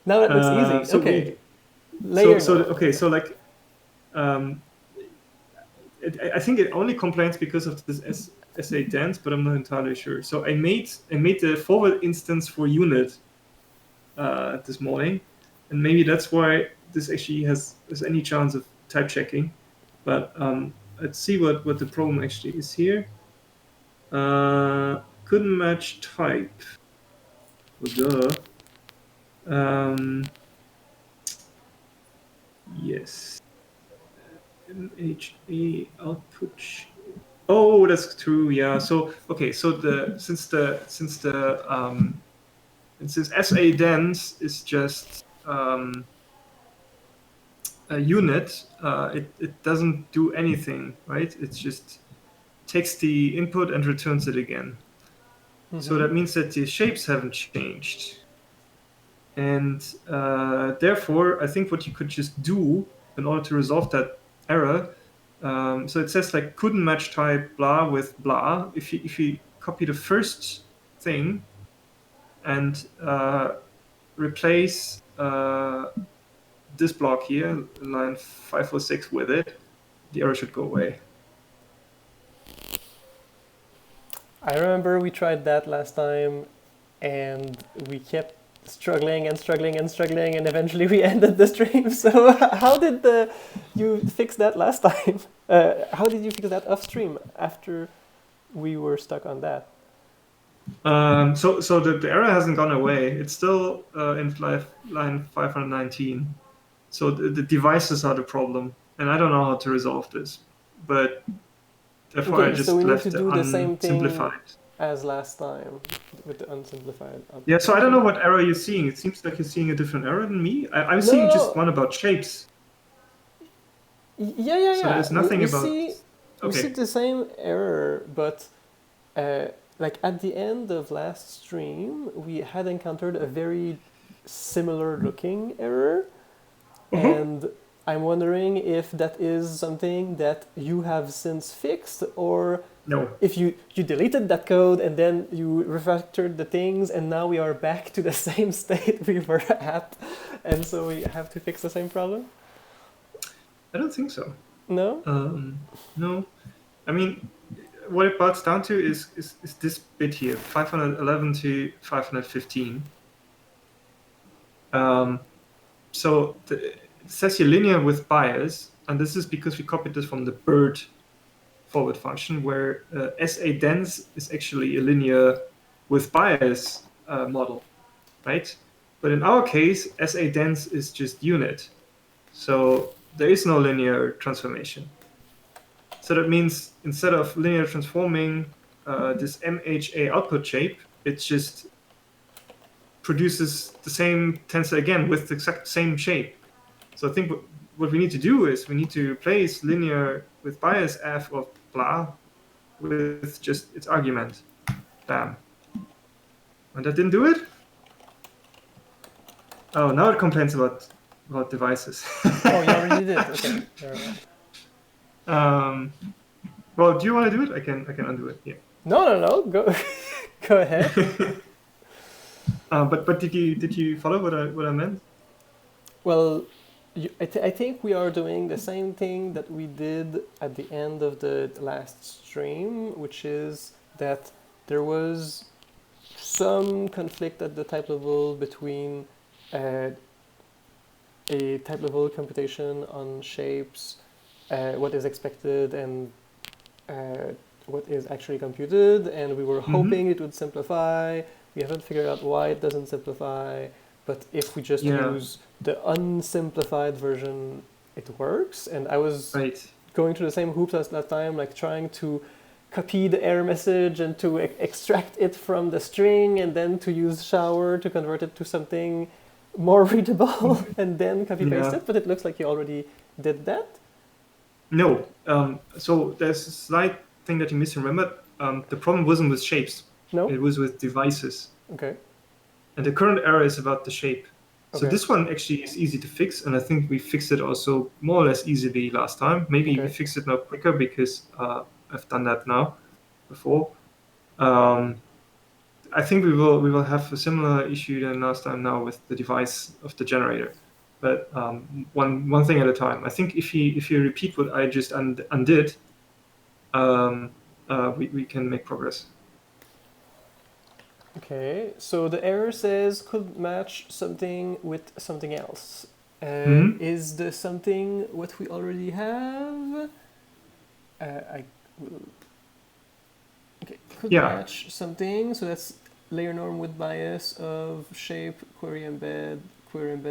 Now that looks easy. So okay. So like, I think it only complains because of this SA dance, but I'm not entirely sure. So I made the forward instance for unit this morning, and maybe that's why this actually has any chance of type checking. But let's see what the problem actually is here. Couldn't match type. Well, duh. Yes. MHA output. Oh, that's true. Yeah. So okay. So since SA dense is just a unit, it doesn't do anything, right? It just takes the input and returns it again. Mm-hmm. So that means that the shapes haven't changed. And therefore, I think what you could just do in order to resolve that error, so it says like couldn't match type blah with blah. If you copy the first thing and replace this block here, line 506 with it, the error should go away. I remember we tried that last time and we kept struggling and eventually we ended the stream. So how did you fix that last time? How did you fix that off stream after we were stuck on that? So the error hasn't gone away. It's still in line 519. So the devices are the problem, and I don't know how to resolve this. But therefore, I just so we left need to do the same thing unsimplified as last time with the unsimplified. Yeah, so I don't know what error you're seeing. It seems like you're seeing a different error than me. I'm seeing just one about shapes. Yeah. So there's nothing about. We see the same error, but like at the end of last stream, we had encountered a very similar looking error, and I'm wondering if that is something that you have since fixed, or No. if you deleted that code and then you refactored the things, and now we are back to the same state we were at, and so we have to fix the same problem? I don't think so. No? No. I mean, what it boils down to is this bit here, 511 to 515. So it says here linear with bias, and this is because we copied this from the BART forward function, where SA dense is actually a linear with bias model, right? But in our case, SA dense is just unit. So there is no linear transformation. So that means instead of linear transforming this MHA output shape, it just produces the same tensor again with the exact same shape. So I think what we need to do is we need to replace linear with bias f of blah with just its argument. Bam. And that didn't do it? Oh, now it complains about devices. Oh, you already did. Okay. Well, do you want to do it? I can undo it. Yeah. No. Go go ahead. But did you follow what I meant? Well, I think we are doing the same thing that we did at the end of the last stream, which is that there was some conflict at the type level between a type level computation on shapes, what is expected and what is actually computed, and we were hoping it would simplify. We haven't figured out why it doesn't simplify, but if we just use the unsimplified version, it works. And I was going through the same hoops as last time, like trying to copy the error message and to extract it from the string, and then to use shower to convert it to something more readable, and then copy paste it. But it looks like you already did that. No. So there's a slight thing that you misremembered. The problem wasn't with shapes. No? It was with devices. Okay. And the current error is about the shape. So this one actually is easy to fix, and I think we fixed it also more or less easily last time. Maybe we fixed it now quicker because I've done that now before. I think we will have a similar issue than last time now with the device of the generator. But one thing at a time. I think if you repeat what I just undid, we can make progress. Okay, so the error says could match something with something else. Is the something what we already have? Could match something. So that's layer norm with bias of shape, query embed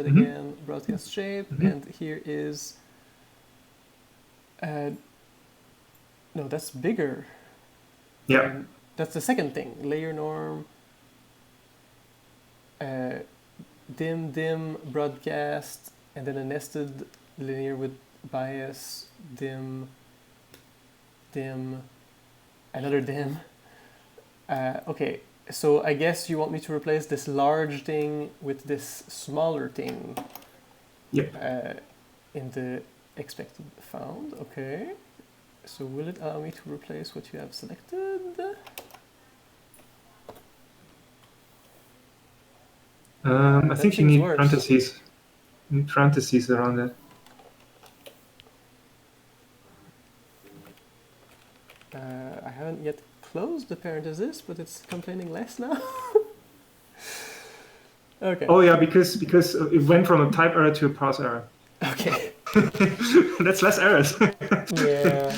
again, broadcast shape, and here is. No, that's bigger. Yeah. That's the second thing. Layer norm. Dim, broadcast, and then a nested linear with bias, dim, another dim. Okay, so I guess you want me to replace this large thing with this smaller thing. Yep. In the expected found. Okay. So will it allow me to replace what you have selected? I think you need worse. parentheses. You need parentheses around it. I haven't yet closed the parentheses, but it's complaining less now. Okay. Oh yeah, because it went from a type error to a parse error. Okay. That's less errors. Yeah.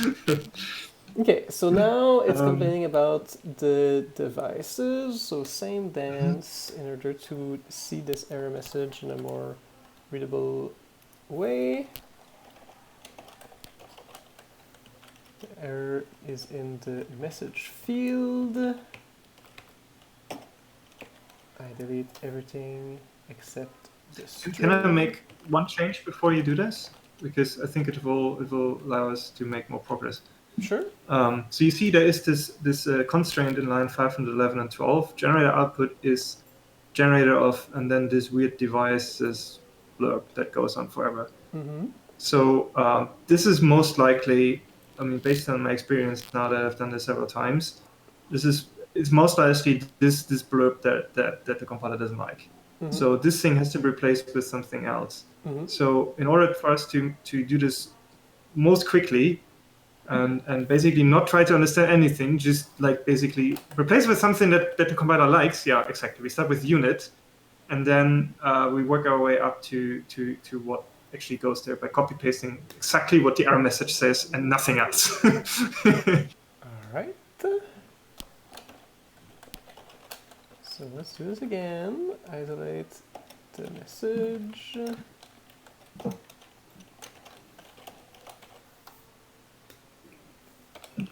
Okay, so now it's complaining about the devices. So same dance in order to see this error message in a more readable way. The error is in the message field. I delete everything except this. Can I make one change before you do this? Because I think it will allow us to make more progress. Sure. So you see there is this constraint in line 511 and 12. Generator output is generator of, and then this weird devices blurb that goes on forever. So this is most likely I mean, based on my experience now that I've done this several times, it's most likely this blurb that the compiler doesn't like. Mm-hmm. So this thing has to be replaced with something else. Mm-hmm. So in order for us to do this most quickly and basically not try to understand anything, just like basically replace with something that the compiler likes. Yeah, exactly. We start with unit, and then we work our way up to what actually goes there by copy pasting exactly what the error message says and nothing else. All right. So let's do this again. Isolate the message.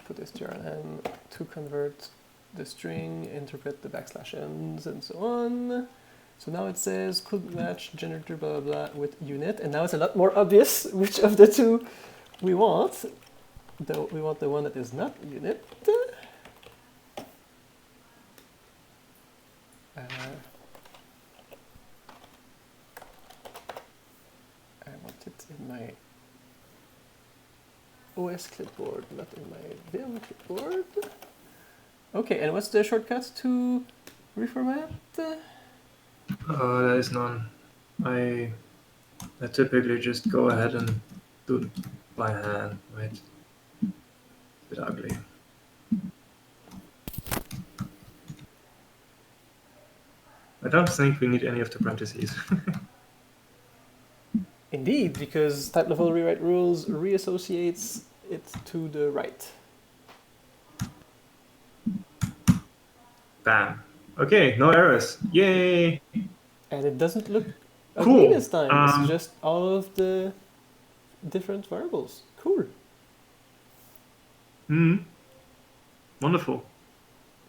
Put strlen to convert the string, interpret the _ns, and so on. So now it says could match generator blah blah blah with unit, and now it's a lot more obvious which of the two we want. Though we want the one that is not unit. I want it in my OS clipboard, not in my Vim clipboard. Okay, and what's the shortcut to reformat? There is none. I typically just go ahead and do it by hand, right? It's a bit ugly. I don't think we need any of the parentheses. Indeed, because type level rewrite rules reassociates it to the right. Bam. Okay, no errors. Yay! And it doesn't look Cool. ugly this time. It's just all of the different variables. Cool. Wonderful.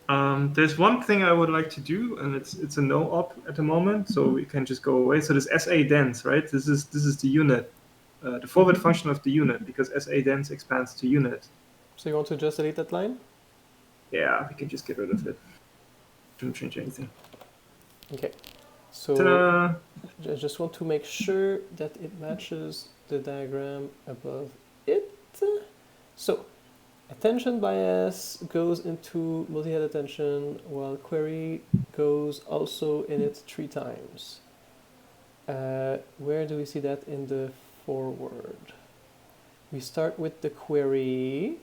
There's one thing I would like to do, and it's a no op at the moment, so we can just go away. So this SA dense, right? This is the unit, the forward function of the unit, because SA dense expands to unit. So you want to just delete that line? Yeah, we can just get rid of it. Shouldn't change anything. Okay. So Ta-da! I just want to make sure that it matches the diagram above it. So attention bias goes into multi-head attention, while query goes also in it 3 times. Where do we see that in the forward? We start with the query,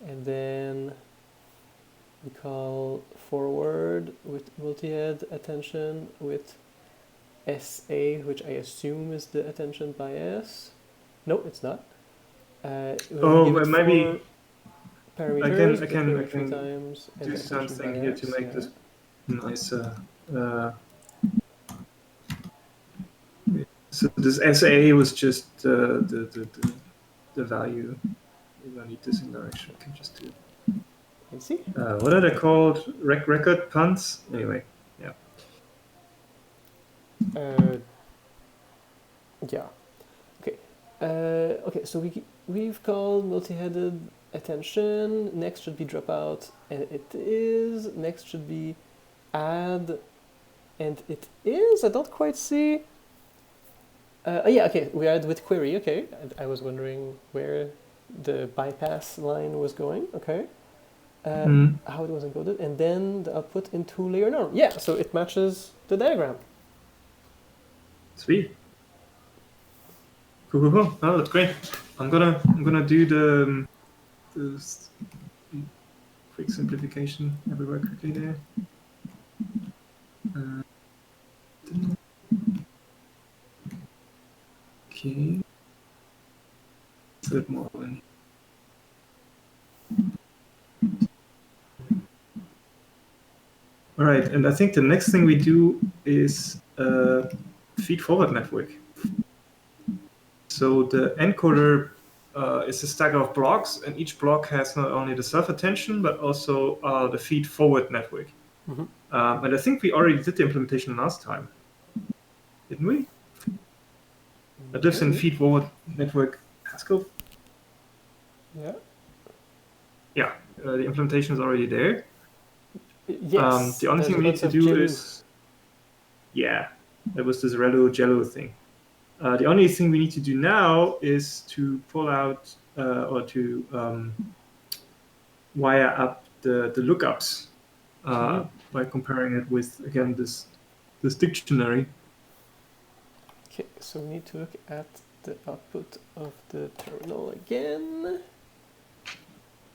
and then we call forward with multi-head attention with SA, which I assume is the attention bias. No, it's not. Maybe parameters. I can 3 times, do something here to make this nicer. So this SA was just the value. We don't need this in direction. We can just do it. I see. What are they called? Record punts? Anyway, yeah. Yeah. Okay. Okay. So we've called multi-headed attention. Next should be dropout, and it is. Next should be add, and it is. I don't quite see. Yeah. Okay. We add with query. Okay. I was wondering where the bypass line was going. Okay. How it was encoded, and then the output into layer norm. Yeah, so it matches the diagram. Sweet. Cool. Oh, that's great. I'm gonna do the quick simplification everywhere quickly there. Okay. Third more one. All right, and I think the next thing we do is feed-forward network. So the encoder is a stack of blocks, and each block has not only the self-attention, but also the feed-forward network. Mm-hmm. And I think we already did the implementation last time, didn't we? That lives in feed-forward network Haskell. Yeah. Yeah, the implementation is already there. Yes. The only thing we need to do is, yeah, that was this Relo Jello thing. The only thing we need to do now is to pull out or to wire up the lookups by comparing it with, again, this dictionary. Okay, so we need to look at the output of the terminal again.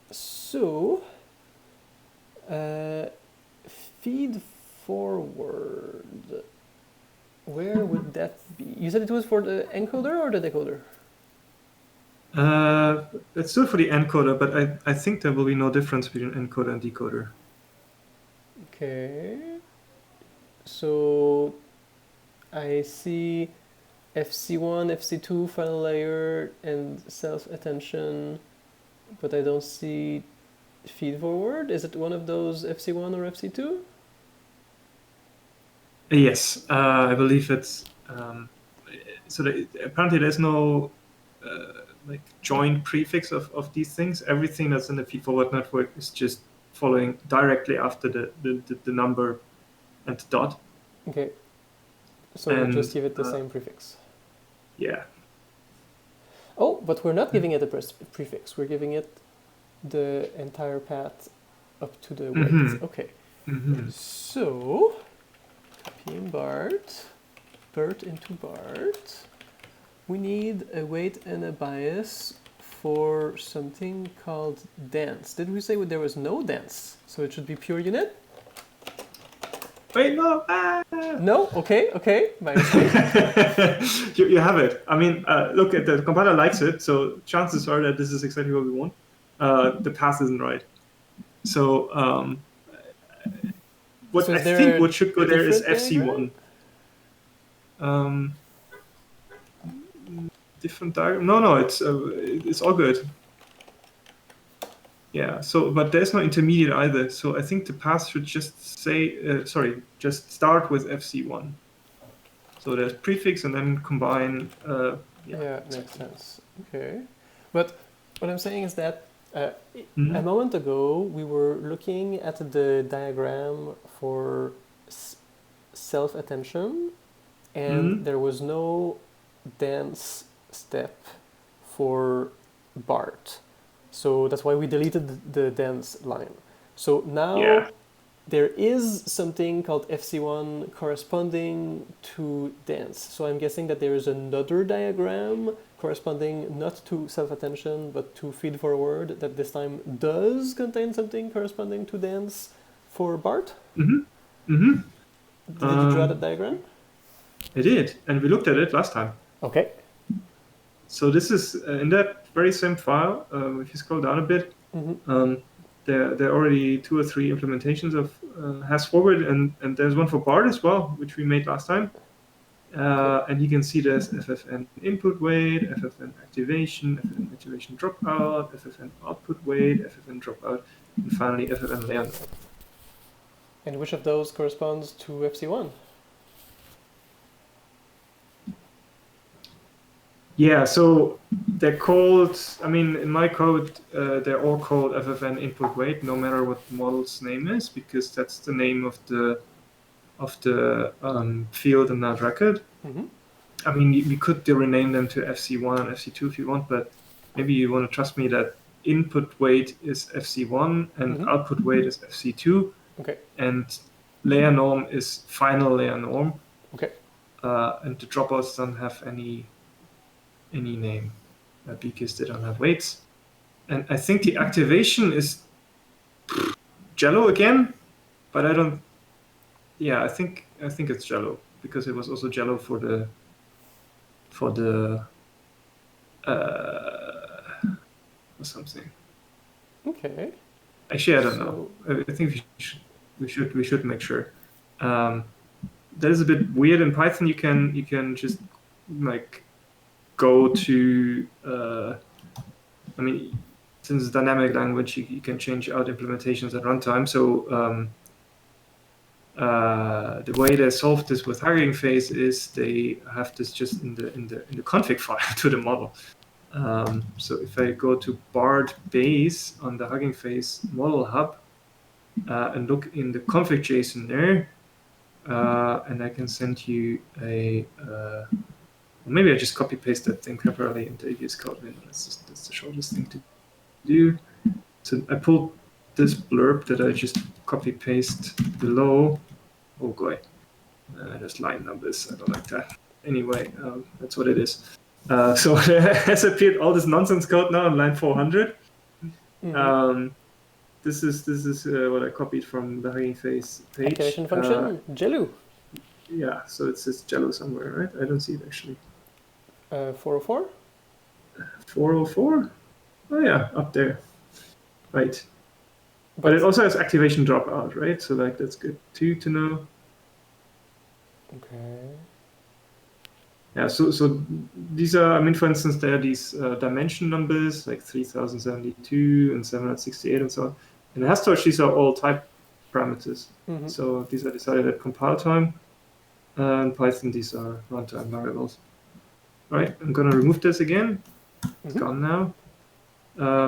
So, feed forward. Where would that be? You said it was for the encoder or the decoder? It's still for the encoder, but I think there will be no difference between encoder and decoder. Okay. So I see FC1, FC2, final layer, and self-attention, but I don't see feed forward. Is it one of those FC1 or FC2? Yes, I believe it's so apparently there's no like joint prefix of these things. Everything that's in the feed forward network is just following directly after the number and the dot. Okay. So we just give it the same prefix. Yeah. Oh, but we're not giving it a prefix. We're giving it the entire path up to the weight. Okay. So, copying BART into BART. We need a weight and a bias for something called dance. Did we say there was no dance? So it should be pure unit? Wait, no. No? Okay. My mistake. You have it. I mean, look, at the compiler likes it, so chances are that this is exactly what we want. The path isn't right. So what I think what should go there is FC1. Different diagram? No, it's all good. Yeah. So, but there's no intermediate either. So I think the path should just say, just start with FC1. So there's prefix and then combine. Yeah, makes sense. Okay. But what I'm saying is that a moment ago we were looking at the diagram for self-attention, and there was no dance step for BART. So that's why we deleted the dance line. So now there is something called FC1 corresponding to dance. So I'm guessing that there is another diagram corresponding not to self-attention but to feed forward that this time does contain something corresponding to dance for BART? Did you draw that diagram? I did, and we looked at it last time. Okay. So this is in that very same file. If you scroll down a bit, there are already 2 or 3 implementations of Hash forward, and there's one for BART as well, which we made last time. And you can see there's FFN input weight, FFN activation, FFN activation dropout, FFN output weight, FFN dropout, and finally FFN layer. And which of those corresponds to FC1? Yeah, so they're called, I mean, in my code, they're all called FFN input weight, no matter what the model's name is, because that's the name of the field in that record. I mean, we could rename them to FC1 and FC2 if you want, but maybe you want to trust me that input weight is FC1 and output weight is FC2. Okay. And layer norm is final layer norm. Okay. And the dropouts don't have any name because they don't have weights. And I think the activation is Jello again, but I don't. Yeah, I think it's Jello because it was also Jello for the or something. Okay. Actually, I don't know. I think we should make sure. That is a bit weird in Python. You can just like go to. I mean, since it's a dynamic language, you can change out implementations at runtime. So the way they solve this with Hugging Face is they have this just in the config file to the model. So if I go to BART base on the Hugging Face model hub and look in the config JSON there, and I can send you a Maybe I just copy paste that thing temporarily into VS Code. Maybe that's the shortest thing to do. So I pulled this blurb that I just copy paste below. Oh boy, there's line numbers. I don't like that. Anyway, that's what it is. So there has appeared all this nonsense code now on line 400. This is what I copied from the Hugging Face page. Activation function, Jello. Yeah, so it says Jello somewhere, right? I don't see it actually. 404? 404? Oh yeah, up there. Right. But it also has activation dropout, right? So like that's good too to know. Okay. Yeah, so these are, I mean, for instance, there are these dimension numbers like 3072 and 768 and so on. In Haskell, these are all type parameters. So these are decided at compile time. In Python, these are runtime variables. All right, I'm going to remove this again. It's gone now.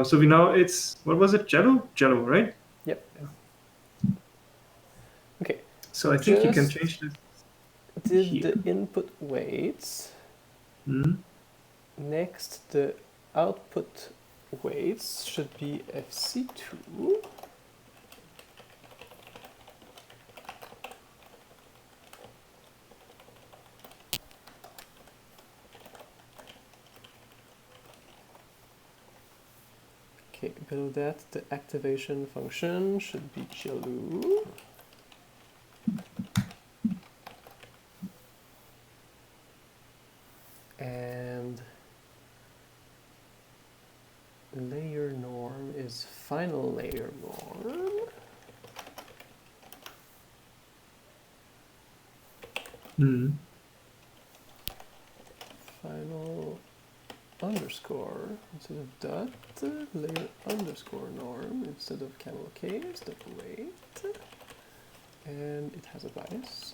So we know it's, what was it? Jello, right? Yep. Okay. So I think you can change this. Did here. the input weights. Next, the output weights should be FC2. Okay, below that, the activation function should be Jello. And layer norm is final layer norm. Final underscore instead of dot, layer underscore norm instead of camel case, dot weight, and it has a bias.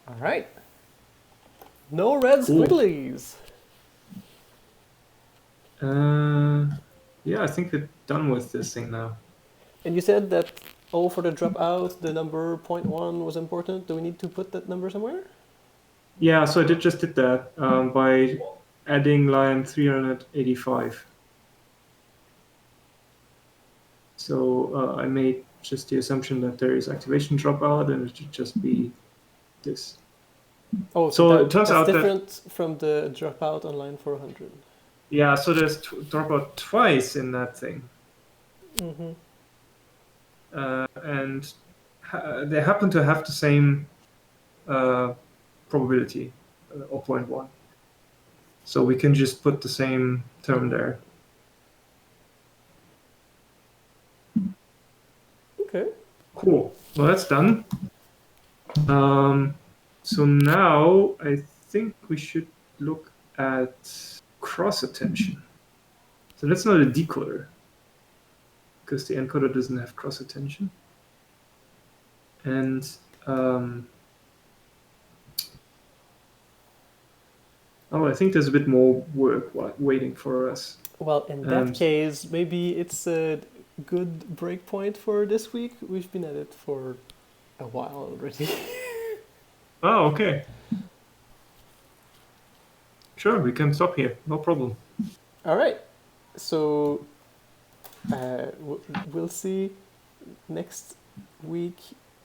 All right. No red squigglies. Yeah, I think we're done with this thing now. And you said that, for the dropout, the number 0.1 was important. Do we need to put that number somewhere? Yeah, so I just did that by adding line 385. So I made just the assumption that there is activation dropout, and it should just be this. Oh, so it turns out different from the dropout on line 400. Yeah, so there's dropout twice in that thing. And they happen to have the same probability, 0.1. So we can just put the same term there. Okay. Cool. Well, that's done. So now I think we should look at cross attention. So that's not a decoder, because the encoder doesn't have cross attention. And I think there's a bit more work waiting for us. Well, in that case, maybe it's a good breakpoint for this week. We've been at it for a while already. Oh, okay. Sure, we can stop here. No problem. All right. So we'll see next week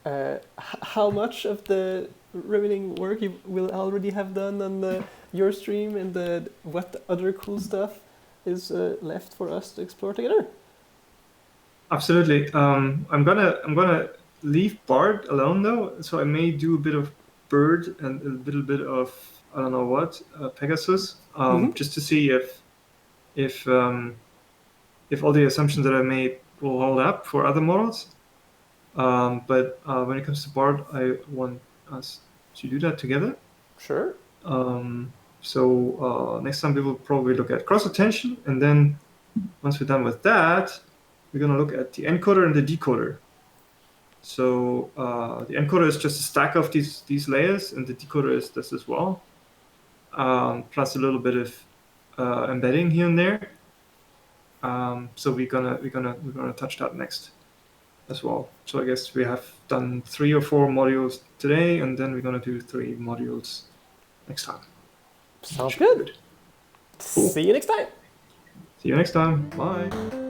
how much of the remaining work you will already have done on your stream, and what other cool stuff is left for us to explore together. Absolutely. I'm gonna leave BART alone though, so I may do a bit of BIRD and a little bit of I don't know what Pegasus, just to see if all the assumptions that I made will hold up for other models. But when it comes to BART, I want us to do that together. Sure. So next time we will probably look at cross attention, and then once we're done with that, we're going to look at the encoder and the decoder. So the encoder is just a stack of these layers, and the decoder is this as well, plus a little bit of embedding here and there. So we're gonna touch that next. as well. So I guess we have done 3 or 4 modules today, and then we're going to do 3 modules next time. Sounds Should be good. Cool. See you next time. See you next time. Bye.